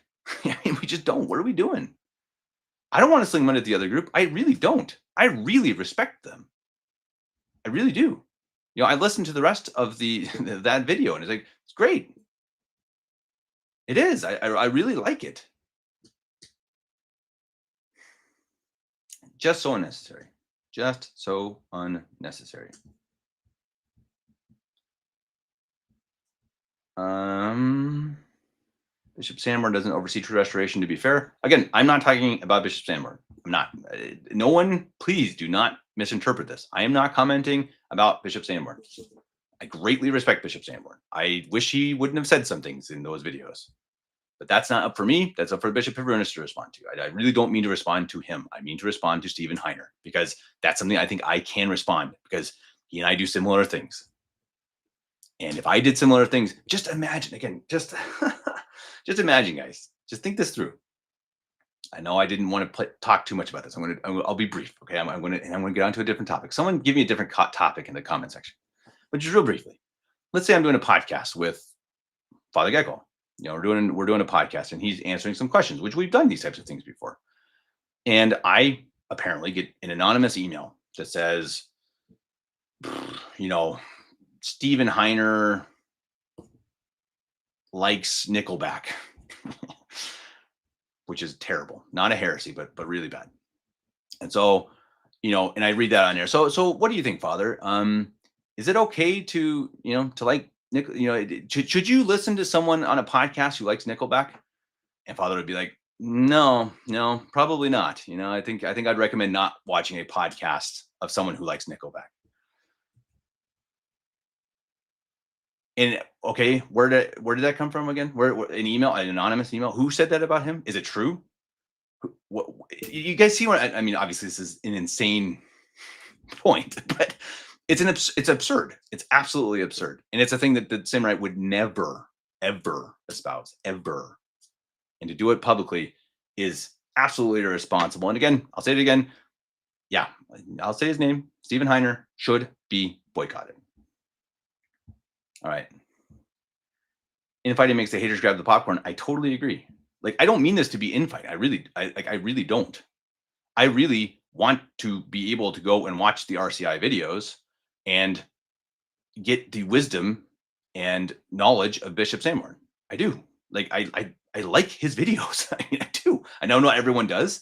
I mean, we just don't. What are we doing? I don't want to sling mud at the other group. I really don't. I really respect them. I really do. I listened to the rest of that video, and it's like, it's great. It is. I really like it. Just so unnecessary. Just so unnecessary. Bishop Sanborn doesn't oversee true restoration, to be fair. Again, I'm not talking about Bishop Sanborn. I'm not. No one, please do not misinterpret this. I am not commenting about Bishop Sanborn. I greatly respect Bishop Sanborn. I wish he wouldn't have said some things in those videos. But that's not up for me. That's up for Bishop Hibernus to respond to. I really don't mean to respond to him. I mean to respond to Stephen Heiner, because that's something I think I can respond, because he and I do similar things. And if I did similar things, just imagine, again, just imagine, guys. Just think this through. I know I didn't want to talk too much about this. I'll be brief. Okay, I'm going to get onto a different topic. Someone give me a different topic in the comment section. But just real briefly, let's say I'm doing a podcast with Father Gecko. We're doing a podcast, and he's answering some questions, which we've done these types of things before. And I apparently get an anonymous email that says, Stephen Heiner likes Nickelback, which is terrible. Not a heresy, but really bad. And so, and I read that on there. So what do you think, Father? Is it okay to like Nick? Should you listen to someone on a podcast who likes Nickelback? And Father would be like, no, probably not. I think I'd recommend not watching a podcast of someone who likes Nickelback. And okay, where did that come from again? Where an email, an anonymous email? Who said that about him? Is it true? What you guys see? What I mean? Obviously, this is an insane point, but it's absurd. It's absolutely absurd, and it's a thing that the Samurai would never, ever espouse, ever. And to do it publicly is absolutely irresponsible. And again, I'll say it again. Yeah, I'll say his name. Stephen Heiner should be boycotted. All right. Infighting makes the haters grab the popcorn. I totally agree. Like, I don't mean this to be infighting. I really don't. I really want to be able to go and watch the RCI videos and get the wisdom and knowledge of Bishop Sanborn. I do. Like, I like his videos. I mean, I do. I know not everyone does.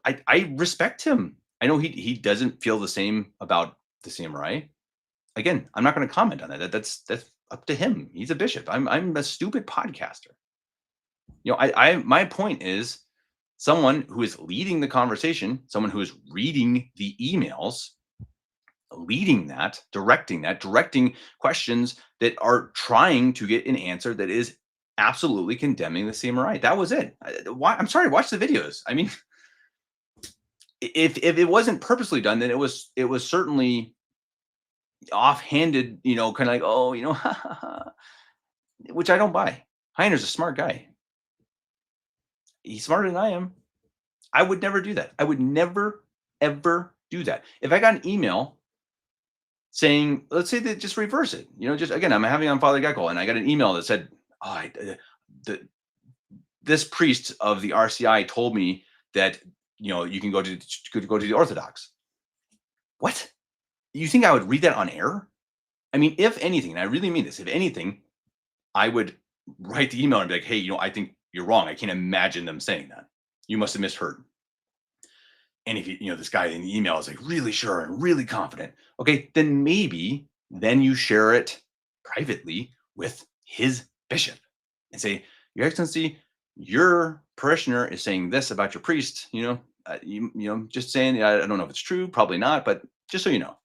I respect him. I know he doesn't feel the same about the Samurai. Again, I'm not going to comment on that. That's up to him. He's a bishop. I'm a stupid podcaster. My point is, someone who is leading the conversation, someone who is reading the emails, directing questions that are trying to get an answer that is absolutely condemning the Samurai. That was it. I'm sorry, watch the videos. I mean, if it wasn't purposely done, then it was certainly offhanded, kind of like, which I don't buy. Heiner's a smart guy. He's smarter than I am. I would never do that. I would never, ever do that. If I got an email saying, let's say that just reverse it, just again, I'm having on Father Gecko, and I got an email that said, this priest of the RCI told me that, you can go to the Orthodox. What? You think I would read that on air? I mean, if anything, and I really mean this, if anything, I would write the email and be like, hey, I think you're wrong. I can't imagine them saying that. You must have misheard. And if this guy in the email is like really sure and really confident, okay, then maybe you share it privately with his bishop and say, Your Excellency, your parishioner is saying this about your priest. Just saying. I don't know if it's true, probably not, but just so you know.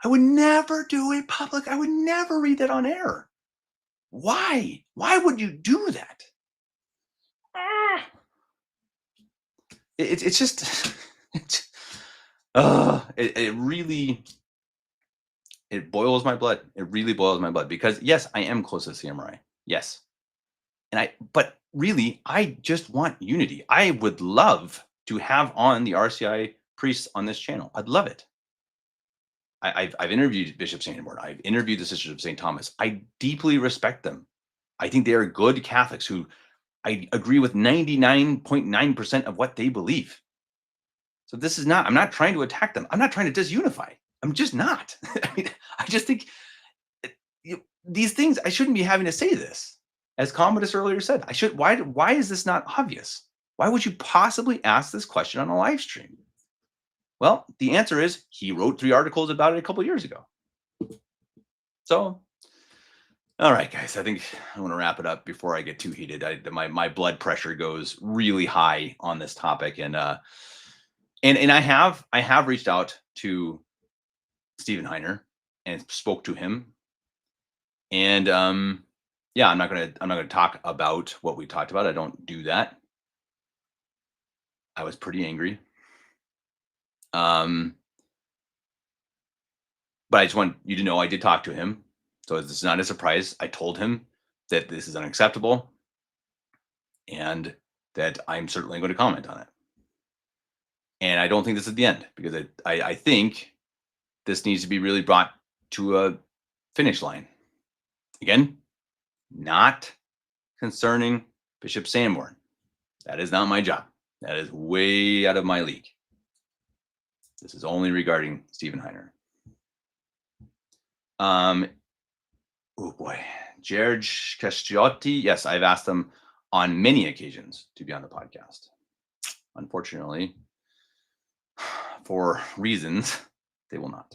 I would never do it public. I would never read that on air. Why? Why would you do that? It's just, it really, it boils my blood. It really boils my blood, because yes, I am close to the Samurai. Yes. But really, I just want unity. I would love to have on the RCI priests on this channel. I'd love it. I've interviewed Bishop Sanborn. I've interviewed the Sisters of St. Thomas. I deeply respect them. I think they are good Catholics who I agree with 99.9% of what they believe. So this is not, I'm not trying to attack them. I'm not trying to disunify. I'm just not. I mean, I just think these things, I shouldn't be having to say this. As Commodus earlier said, why is this not obvious? Why would you possibly ask this question on a live stream? Well, the answer is he wrote 3 articles about it a couple years ago. So All right, guys. I think I want to wrap it up before I get too heated. My blood pressure goes really high on this topic, and I have reached out to Steven Heiner and spoke to him, and yeah, I'm not gonna talk about what we talked about. I don't do that. I was pretty angry, um, but I just want you to know I did talk to him, so this is not a surprise. I told him that this is unacceptable and that I'm certainly going to comment on it. And I don't think this is the end because I think this needs to be really brought to a finish line. Again, not concerning Bishop Sanborn. That is not my job. That is way out of my league. This is only regarding Stephen Heiner. Oh boy, George Castriotti. Yes, I've asked them on many occasions to be on the podcast. Unfortunately, for reasons, they will not.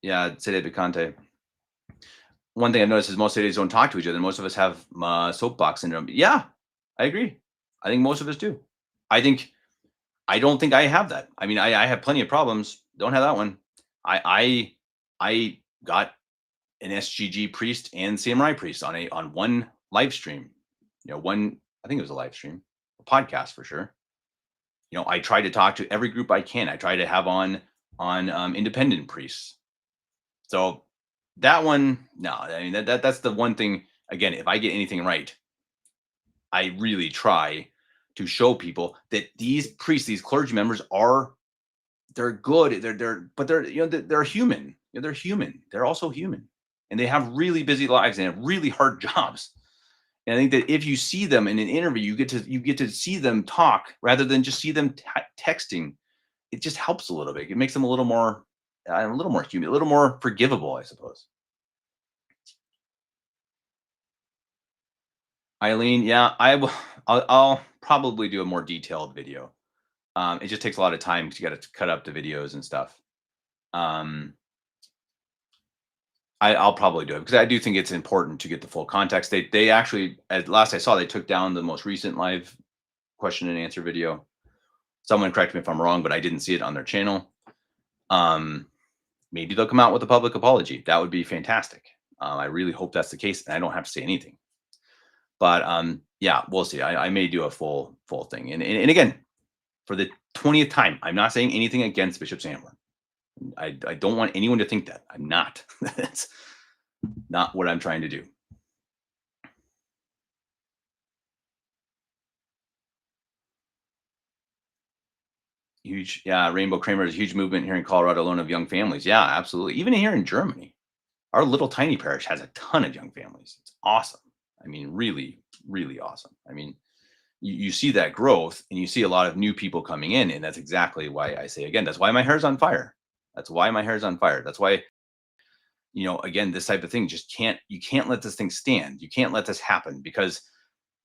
Yeah, Sede Picante. One thing I've noticed is most cities don't talk to each other. Most of us have soapbox syndrome. Yeah, I agree. I think most of us do. I think I don't think I have that. I mean, I have plenty of problems. Don't have that one. I got an SGG priest and CMRI priest on one live stream. One, I think it was a live stream, a podcast for sure. I try to talk to every group I can. I try to have on independent priests. So that one, no, I mean that's the one thing. Again, if I get anything right, I really try to show people that these priests, these clergy members they're good. But they're human. They're human. They're also human, and they have really busy lives and have really hard jobs. And I think that if you see them in an interview, you get to see them talk rather than just see them texting. It just helps a little bit. It makes them a little more human, a little more forgivable, I suppose. Eileen, yeah, I will. I'll probably do a more detailed video. It just takes a lot of time because you got to cut up the videos and stuff. Um, I'll probably do it because I do think it's important to get the full context. They actually, at last I saw, they took down the most recent live question and answer video. Someone correct me if I'm wrong, but I didn't see it on their channel. Um, Maybe they'll come out with a public apology. That would be fantastic. I really hope that's the case, and I don't have to say anything. But yeah, we'll see. I may do a full thing. And again, for the 20th time, I'm not saying anything against Bishop Sanborn. I don't want anyone to think that. I'm not. That's not what I'm trying to do. Huge, yeah. Rainbow Kramer is a huge movement here in Colorado alone of young families. Yeah, absolutely. Even here in Germany, our little tiny parish has a ton of young families. It's awesome. I mean, really, really awesome. I mean, you see that growth and you see a lot of new people coming in. And that's exactly why I say, again, that's why my hair's on fire. That's why my hair's on fire. That's why, again, this type of thing you can't let this thing stand. You can't let this happen because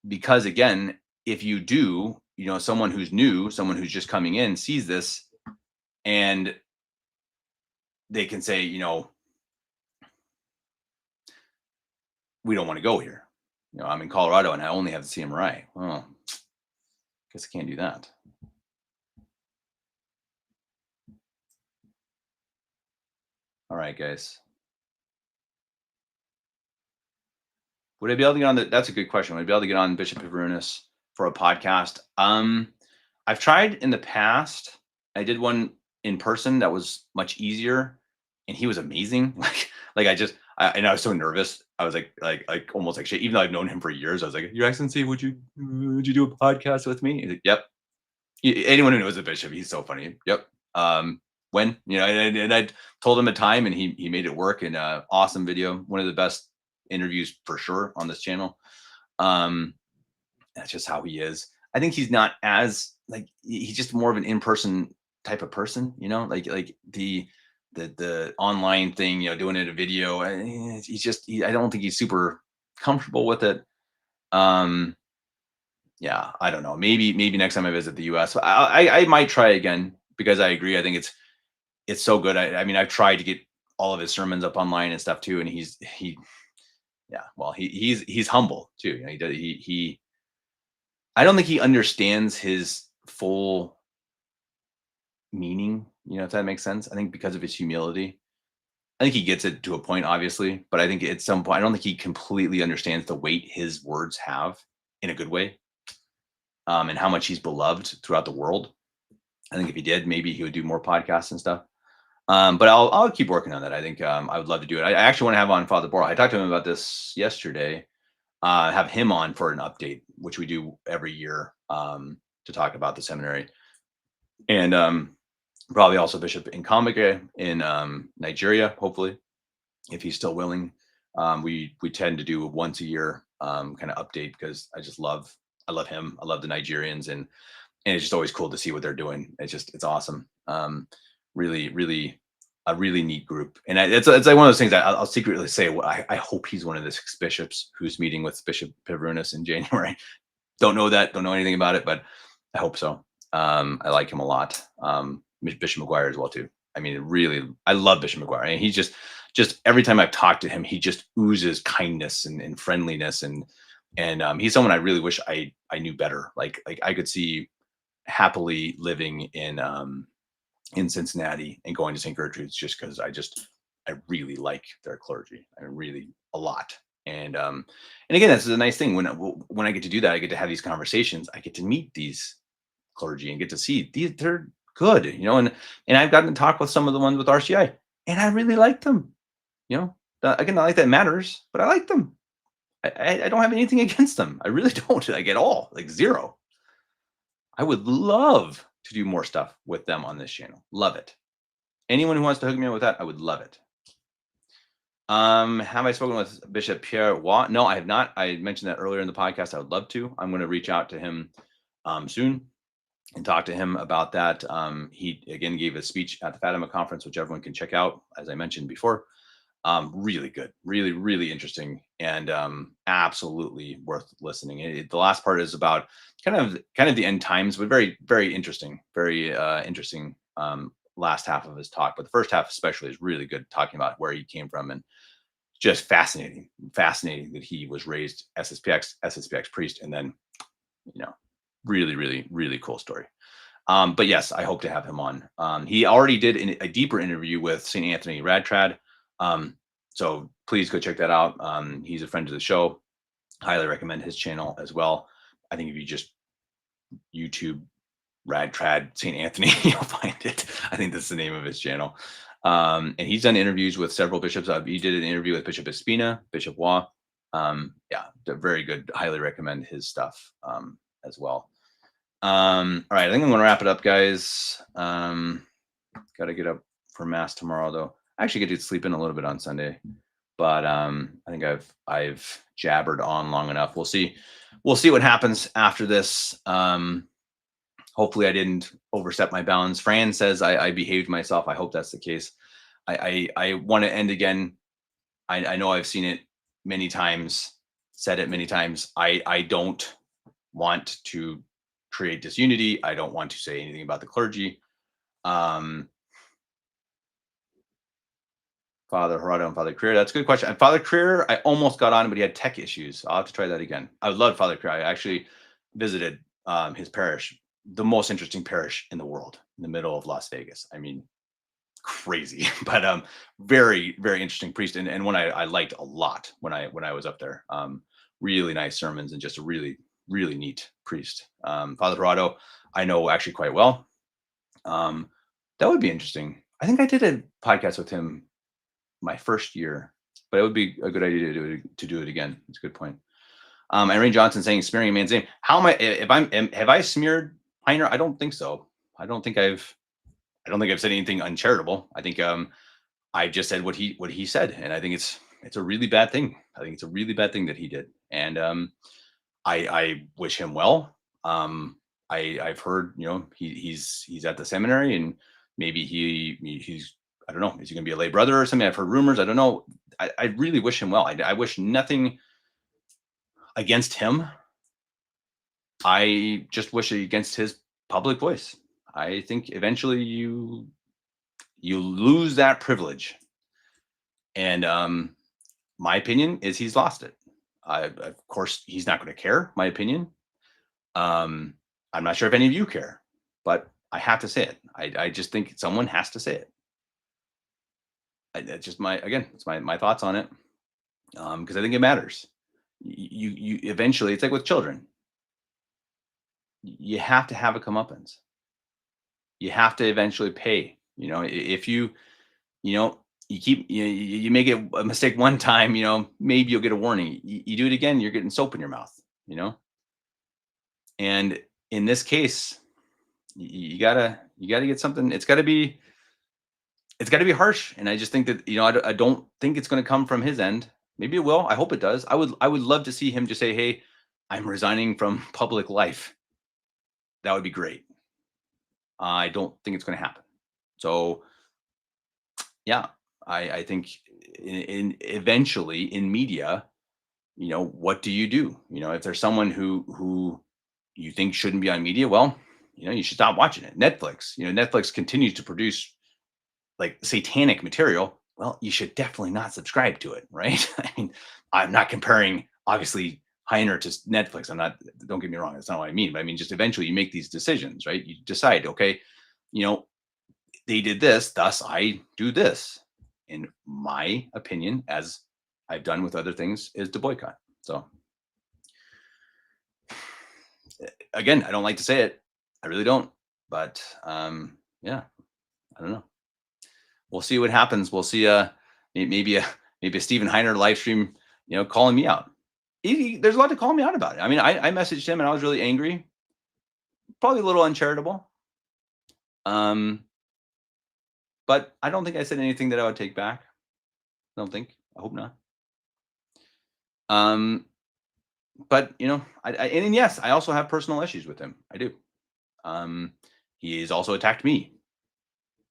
again, if you do, someone who's new, someone who's just coming in sees this and they can say, we don't want to go here. I'm in Colorado and I only have the CMRI. Well, guess I can't do that. All right, guys. Would I be able to get on that's a good question. Would I be able to get on Bishop Hivrunas for a podcast? I've tried in the past. I did one in person that was much easier, and he was amazing. Like and I was so nervous. I was like almost like shit. Even though I've known him for years, I was like, "Your Excellency, would you do a podcast with me?" He's like, "Yep." Anyone who knows the bishop, he's so funny. Yep. When and I told him a time, and he made it work. And awesome video, one of the best interviews for sure on this channel. That's just how he is. I think he's not as he's just more of an in-person type of person, like the online thing, doing it a video. I don't think he's super comfortable with it. Yeah, I don't know. Maybe next time I visit the US, I might try again because I agree. I think it's so good. I mean, I've tried to get all of his sermons up online and stuff too, and yeah, well, he's humble too. You know, he I don't think he understands his full meaning. You know, if that makes sense. I think because of his humility, I think he gets it to a point, obviously, but I think at some point, I don't think he completely understands the weight his words have in a good way, and how much he's beloved throughout the world. I think if he did, maybe he would do more podcasts and stuff. But I'll keep working on that. I think I would love to do it. I actually want to have on Father Bora. I talked to him about this yesterday. Have him on for an update, which we do every year, to talk about the seminary, and probably also Bishop Nkamike in Nigeria, hopefully, if he's still willing. We tend to do a once a year kind of update because I love him. I love the Nigerians, and it's just always cool to see what they're doing. It's awesome. Really a really neat group, and it's like one of those things that I'll secretly say. I hope he's one of the six bishops who's meeting with Bishop Pivrunas in January. Don't know that. Don't know anything about it, but I hope so. I like him a lot. Bishop McGuire as well too. I mean, really, I love Bishop McGuire, and he's just every time I've talked to him, he just oozes kindness and friendliness, and he's someone I really wish I knew better. Like I could see happily living in Cincinnati and going to St. Gertrude's just because I really like their clergy. I mean, really a lot. And again, that's a nice thing when I get to do that. I get to have these conversations. I get to meet these clergy and get to see they're good, you know. And I've gotten to talk with some of the ones with RCI, and I really like them. You know, again, not like that matters, but I like them. I don't have anything against them. I really don't, like at all, like zero. I would love to do more stuff with them on this channel. Love it. Anyone who wants to hook me up with that, I would love it. Have I spoken with Bishop Pierre Watt? No, I have not. I mentioned that earlier in the podcast. I would love to. I'm going to reach out to him soon and talk to him about that. He again gave a speech at the Fatima conference, which everyone can check out, as I mentioned before. Really good, really interesting, and absolutely worth listening. The last part is about kind of the end times, but very interesting, very interesting. Last half of his talk, but the first half especially is really good, talking about where he came from, and just fascinating that he was raised SSPX priest, and then you know, really cool story. But yes, I hope to have him on. He already did a deeper interview with St. Anthony Radtrad. So please go check that out. He's a friend of the show. Highly recommend his channel as well. I think if you just YouTube Radtrad St. Anthony, you'll find it. I think that's the name of his channel. And he's done interviews with several bishops. He did an interview with Bishop Espina, Bishop Waugh. Yeah, very good. Highly recommend his stuff as well. All right, I think I'm going to wrap it up, guys. Got to get up for mass tomorrow, though. I actually get to sleep in a little bit on Sunday, but I think I've jabbered on long enough. We'll see what happens after this. Hopefully I didn't overstep my bounds. Fran says I behaved myself. I hope that's the case. I want to end again. I know I've seen it many times, said it many times. I don't want to create disunity. I don't want to say anything about the clergy. Father Gerardo and Father Creer. That's a good question. Father Creer, I almost got on, but he had tech issues. I'll have to try that again. I would love Father Creer. I actually visited his parish, the most interesting parish in the world, in the middle of Las Vegas. I mean, crazy, but very interesting priest, and one I liked a lot when I was up there. Really nice sermons, and just a really neat priest. Father Gerardo, I know actually quite well. That would be interesting. I think I did a podcast with him my first year, but it would be a good idea to do it again. It's a good point. Irene Johnson saying smearing a man's name. How am I? Have I smeared Heiner? I don't think so. I don't think I've said anything uncharitable. I think I just said what he said, and I think it's a really bad thing. I think it's a really bad thing that he did, and I wish him well. I've heard, you know, he's at the seminary, and maybe he's, I don't know, is he going to be a lay brother or something? I've heard rumors. I don't know. I really wish him well. I wish nothing against him. I just wish against his public voice. I think eventually you You lose that privilege. And my opinion is he's lost it. Of course, he's not going to care. My opinion. Um, I'm not sure if any of you care, but I have to say it. I just think someone has to say it. That's just my again. It's my thoughts on it. Because I think it matters. You eventually, it's like with children. You have to have a comeuppance. You have to eventually pay. If you know, you make a mistake one time, maybe you'll get a warning. You do it again, you're getting soap in your mouth, you know? And in this case, you gotta get something. It's gotta be harsh. And I just think that, I don't think it's gonna come from his end. Maybe it will. I hope it does. I would love to see him just say, hey, I'm resigning from public life. That would be great. I don't think it's gonna happen. So yeah, I think in eventually in media, what do you do? If there's someone who you think shouldn't be on media, well, you should stop watching it. Netflix, Netflix continues to produce like satanic material. Well, you should definitely not subscribe to it, right? I mean, I'm not comparing obviously Heiner to Netflix. I'm not. Don't get me wrong. That's not what I mean. But I mean, just eventually you make these decisions, right? You decide, okay, you know, they did this, thus I do this. In my opinion, as I've done with other things, is to boycott. So again, I don't like to say it. I really don't. But yeah, I don't know. We'll see what happens. We'll see. Maybe a Steven Heiner live stream. Calling me out. There's a lot to call me out about it. I mean, I messaged him and I was really angry, probably a little uncharitable. Um, but I don't think I said anything that I would take back. I don't think. I hope not. Um, but and then, yes, I also have personal issues with him. I do. Um, he's also attacked me.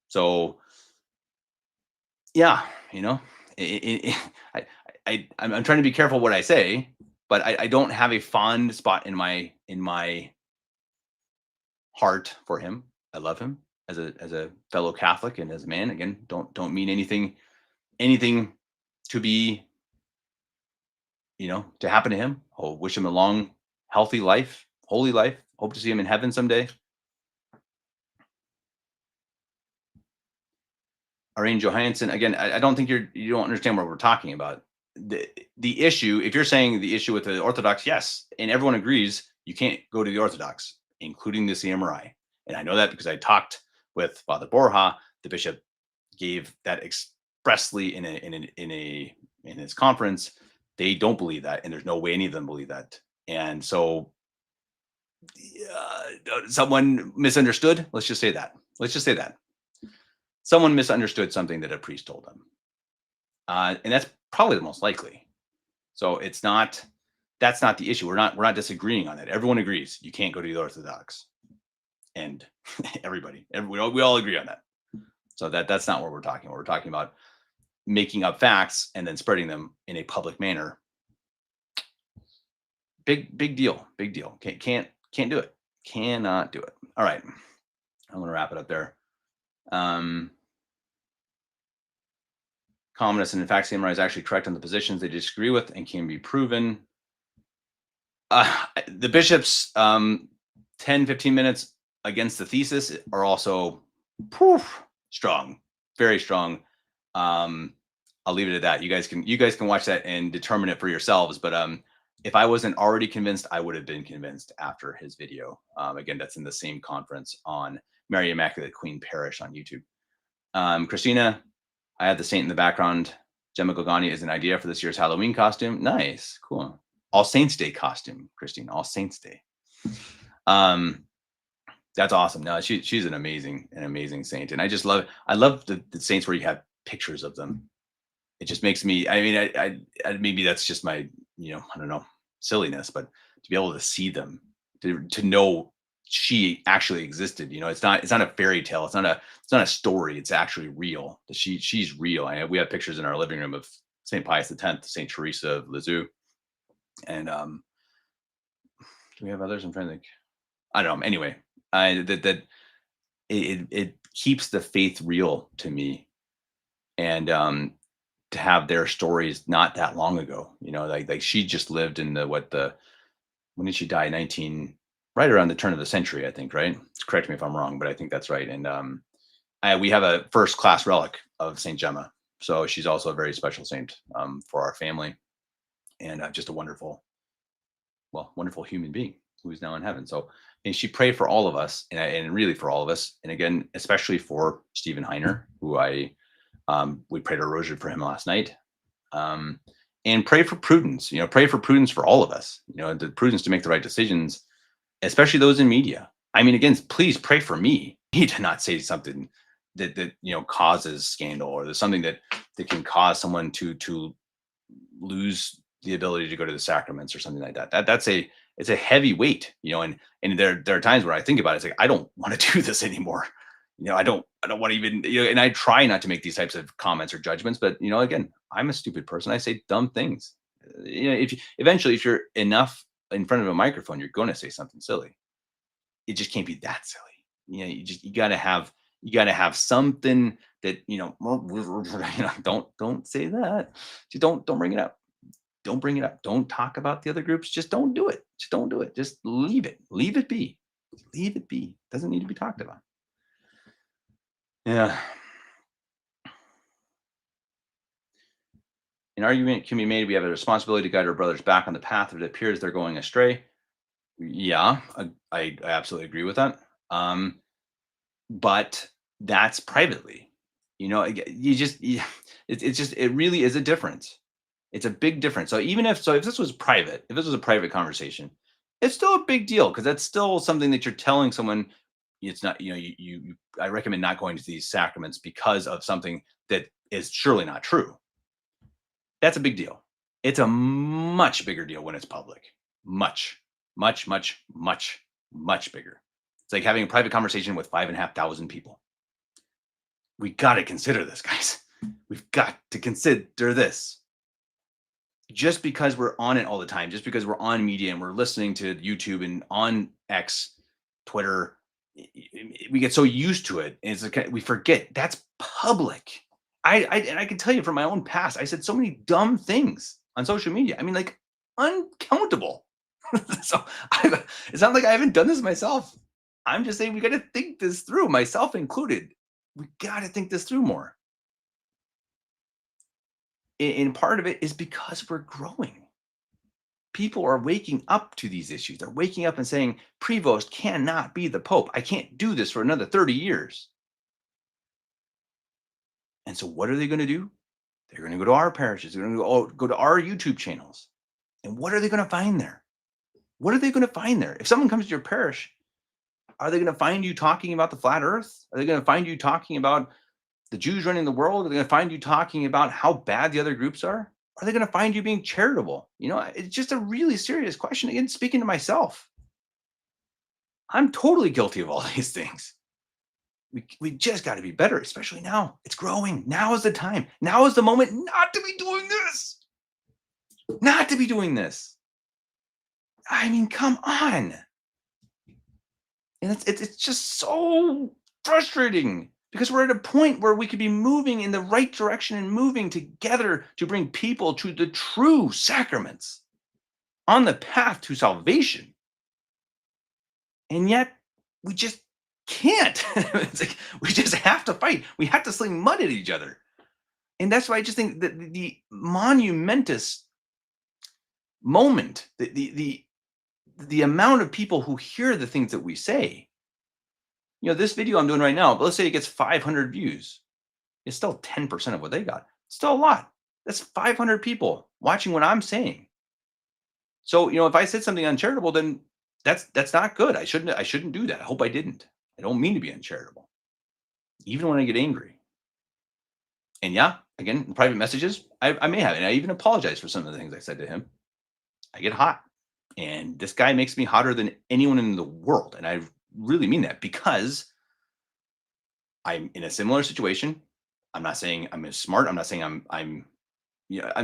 So yeah, I, I'm trying to be careful what I say, but I don't have a fond spot in my heart for him. I love him as a fellow Catholic and as a man. Again, don't mean anything to be to happen to him. I'll wish him a long, healthy life, holy life. Hope to see him in heaven someday. Irene Johansson, again, I don't think you don't understand what we're talking about. The issue, if you're saying the issue with the Orthodox, yes, and everyone agrees, you can't go to the Orthodox, including the CMRI. And I know that because I talked with Father Borja. The bishop gave that expressly in his conference. They don't believe that, and there's no way any of them believe that. And so, someone misunderstood. Let's just say that. Let's just say that someone misunderstood something that a priest told them, and that's probably the most likely. So that's not the issue. We're not disagreeing on that. Everyone agrees you can't go to the Orthodox, and we all agree on that. So that's not what we're talking about. We're talking about making up facts and then spreading them in a public manner. Big deal. Big deal. Can't do it. Cannot do it. All right. I'm gonna wrap it up there. Um, Communists and in fact, CMRI is actually correct on the positions they disagree with and can be proven. The bishops 10-15 minutes against the thesis are also strong, very strong. I'll leave it at that. You guys can watch that and determine it for yourselves. But if I wasn't already convinced, I would have been convinced after his video. Again, that's in the same conference on Mary Immaculate Queen Parish on YouTube. Christina, I have the saint in the background. Gemma Gogani is an idea for this year's Halloween costume. Nice, cool. All Saints Day costume, Christine. All Saints Day. That's awesome. No, she's an amazing saint, and I love the saints where you have pictures of them. It just makes me. I mean, maybe that's just my I don't know, silliness, but to be able to see them, to know she actually existed. It's not a fairy tale. It's not a story. It's actually real. She's real. We have pictures in our living room of Saint Pius X, Saint Teresa of Lisieux, and do we have others? I'm trying to think. I don't know. Anyway, that it keeps the faith real to me. And to have their stories not that long ago, like she just lived in the when did she die? 19, right around the turn of the century, I think, right? Correct me if I'm wrong, but I think that's right. And we have a first class relic of Saint Gemma, so she's also a very special saint for our family, and just a wonderful, well, wonderful human being who is now in heaven. So, and she prayed for all of us, and really for all of us, and again, especially for Stephen Heiner, who we prayed a rosary for him last night, um, and pray for prudence. Pray for prudence for all of us. The prudence to make the right decisions, especially those in media. I mean, again, please pray for me to not say something that causes scandal, or there's something that can cause someone to lose the ability to go to the sacraments or something like that. It's a heavy weight, and there are times where I think about it, it's like I don't want to do this anymore. I don't want to even, and I try not to make these types of comments or judgments, but again, I'm a stupid person. I say dumb things. Eventually, if you're enough in front of a microphone, you're going to say something silly. It just can't be that silly. You gotta have something that, don't say that. Just don't bring it up. Don't bring it up. Don't talk about the other groups. Just don't do it. Just don't do it. Just leave it. Leave it be. Leave it be. Doesn't need to be talked about. Yeah. An argument can be made. We have a responsibility to guide our brothers back on the path if it appears they're going astray. Yeah, I absolutely agree with that. But that's privately. It really is a difference. It's a big difference. So if this was private, if this was a private conversation, it's still a big deal because that's still something that you're telling someone. It's not, I recommend not going to these sacraments because of something that is surely not true. That's a big deal. It's a much bigger deal when it's public. Much, much, much, much, much bigger. It's like having a private conversation with 5,500 people. We got to consider this, guys. We've got to consider this. Just because we're on it all the time, just because we're on media and we're listening to YouTube and on X, Twitter, we get so used to it, and it's like we forget that's public. And I can tell you from my own past, I said so many dumb things on social media. I mean, like uncountable. So it's not like I haven't done this myself. I'm just saying we got to think this through, myself included. We got to think this through more. And part of it is because we're growing. People are waking up to these issues. They're waking up and saying, Prevost cannot be the Pope. I can't do this for another 30 years. And so what are they going to do? They're going to go to our parishes. They're going to go to our YouTube channels. And what are they going to find there? What are they going to find there? If someone comes to your parish, are they going to find you talking about the flat earth? Are they going to find you talking about the Jews running the world? Are they going to find you talking about how bad the other groups are? Are they going to find you being charitable? It's just a really serious question. Again, speaking to myself, I'm totally guilty of all these things. We just got to be better, especially now. It's growing. Now is the time. Now is the moment not to be doing this. Not to be doing this. I mean, come on. And it's just so frustrating because we're at a point where we could be moving in the right direction and moving together to bring people to the true sacraments on the path to salvation. And yet we just can't. It's like we just have to fight. We have to sling mud at each other. And that's why I just think that the monumentous moment, the amount of people who hear the things that we say, this video I'm doing right now, but let's say it gets 500 views. It's still 10% of what they got. It's still a lot. That's 500 people watching what I'm saying. So, if I said something uncharitable, then that's not good. I shouldn't do that. I hope I didn't. I don't mean to be uncharitable, even when I get angry. And yeah, again, in private messages, I may have, and I even apologize for some of the things I said to him. I get hot, and this guy makes me hotter than anyone in the world, and I really mean that because I'm in a similar situation. I'm not saying I'm as smart. I'm not saying I'm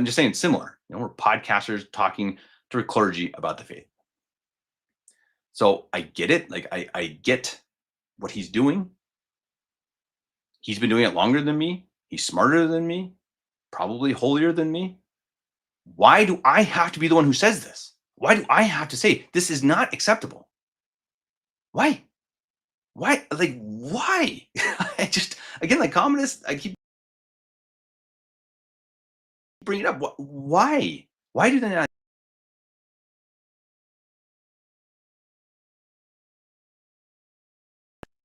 just saying similar. We're podcasters talking to clergy about the faith. So I get it. Like I get what he's doing. He's been doing it longer than me. He's smarter than me, probably holier than me. Why do I have to be the one who says this? Why do I have to say this is not acceptable? Why? Why? Like, why? I just, again, like communists, I keep bringing it up. Why? Why do they not?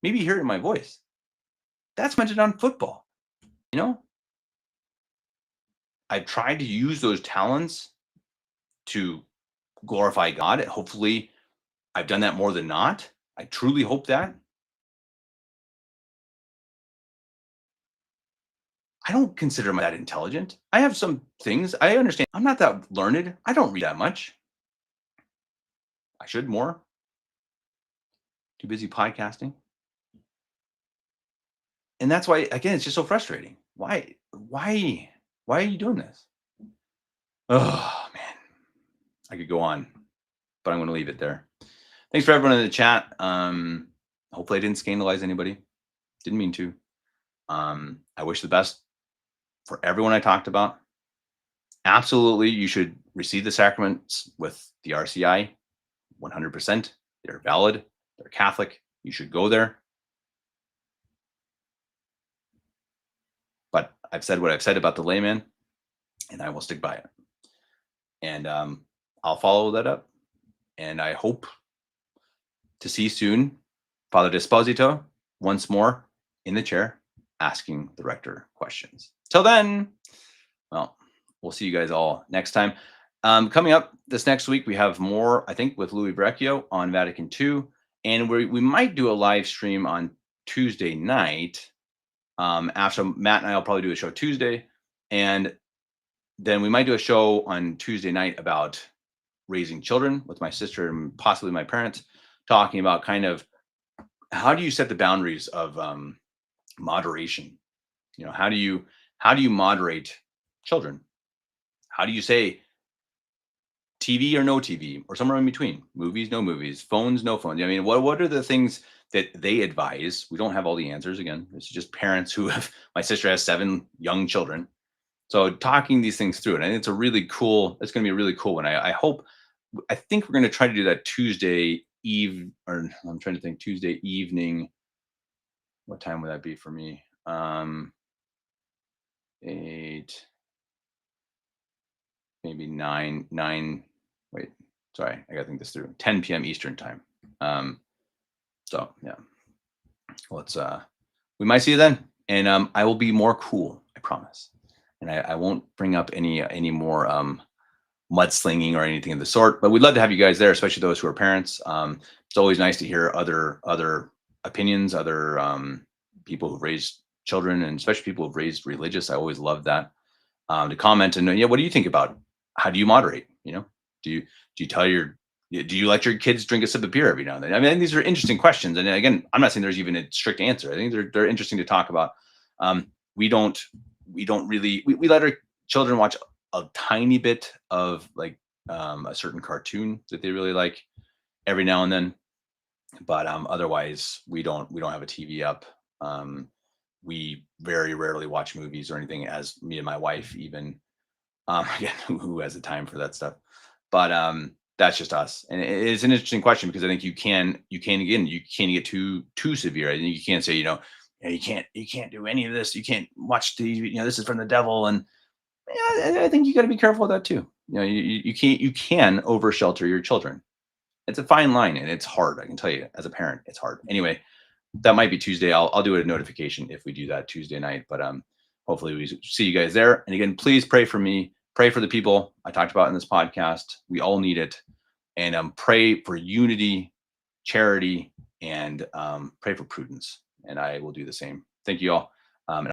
Maybe you hear it in my voice. That's mentioned on football. You know, I've tried to use those talents to glorify God. Hopefully, I've done that more than not. I truly hope that. I don't consider myself that intelligent. I have some things I understand. I'm not that learned. I don't read that much. I should more. Too busy podcasting. And that's why, again, it's just so frustrating. Why are you doing this? Oh man, I could go on, but I'm going to leave it there. Thanks for everyone in the chat. Hopefully I didn't scandalize anybody. Didn't mean to. I wish the best for everyone I talked about. Absolutely, you should receive the sacraments with the RCI 100%. They're valid. They're Catholic. You should go there. But I've said what I've said about the layman, and I will stick by it. And I'll follow that up. And I hope to see soon Father Desposito once more in the chair asking the rector questions. Till then, well, we'll see you guys all next time. Coming up this next week, we have more, I think, with Louis Brecchio on Vatican II. And we might do a live stream on Tuesday night. After Matt and I will probably do a show Tuesday. And then we might do a show on Tuesday night about raising children with my sister and possibly my parents, talking about kind of how do you set the boundaries of moderation. How do you moderate children? How do you say TV or no TV, or somewhere in between? Movies, no movies, phones, no phones. I mean, what are the things that they advise? We don't have all the answers. Again, it's just parents who have. My sister has 7 young children, so talking these things through. And I think it's going to be a really cool one. I think we're going to try to do that Tuesday eve, or I'm trying to think, Tuesday evening. What time would that be for me? 8, maybe 9. Wait, sorry, I got to think this through. 10 p.m. Eastern time. So yeah, let's. We might see you then, and I will be more cool, I promise. And I won't bring up any more mudslinging or anything of the sort. But we'd love to have you guys there, especially those who are parents. It's always nice to hear other opinions, other people who've raised children, and especially people who've raised religious. I always love that, to comment and what do you think about how do you moderate? Do you let your kids drink a sip of beer every now and then? I mean, these are interesting questions. And again, I'm not saying there's even a strict answer. I think they're interesting to talk about. We don't really, we let our children watch a tiny bit of like a certain cartoon that they really like every now and then. But otherwise we don't have a TV up. We very rarely watch movies or anything, as me and my wife even. Again, who has the time for that stuff? But that's just us. And it's an interesting question, because I think you can't get too severe. I think you can't say, you can't do any of this. You can't watch TV. This is from the devil. And I think you got to be careful with that too. You can over shelter your children. It's a fine line, and it's hard. I can tell you, as a parent, it's hard. Anyway, that might be Tuesday. I'll do a notification if we do that Tuesday night. But hopefully we see you guys there. And again, please pray for me. Pray for the people I talked about in this podcast. We all need it. And pray for unity, charity, and pray for prudence. And I will do the same. Thank you all.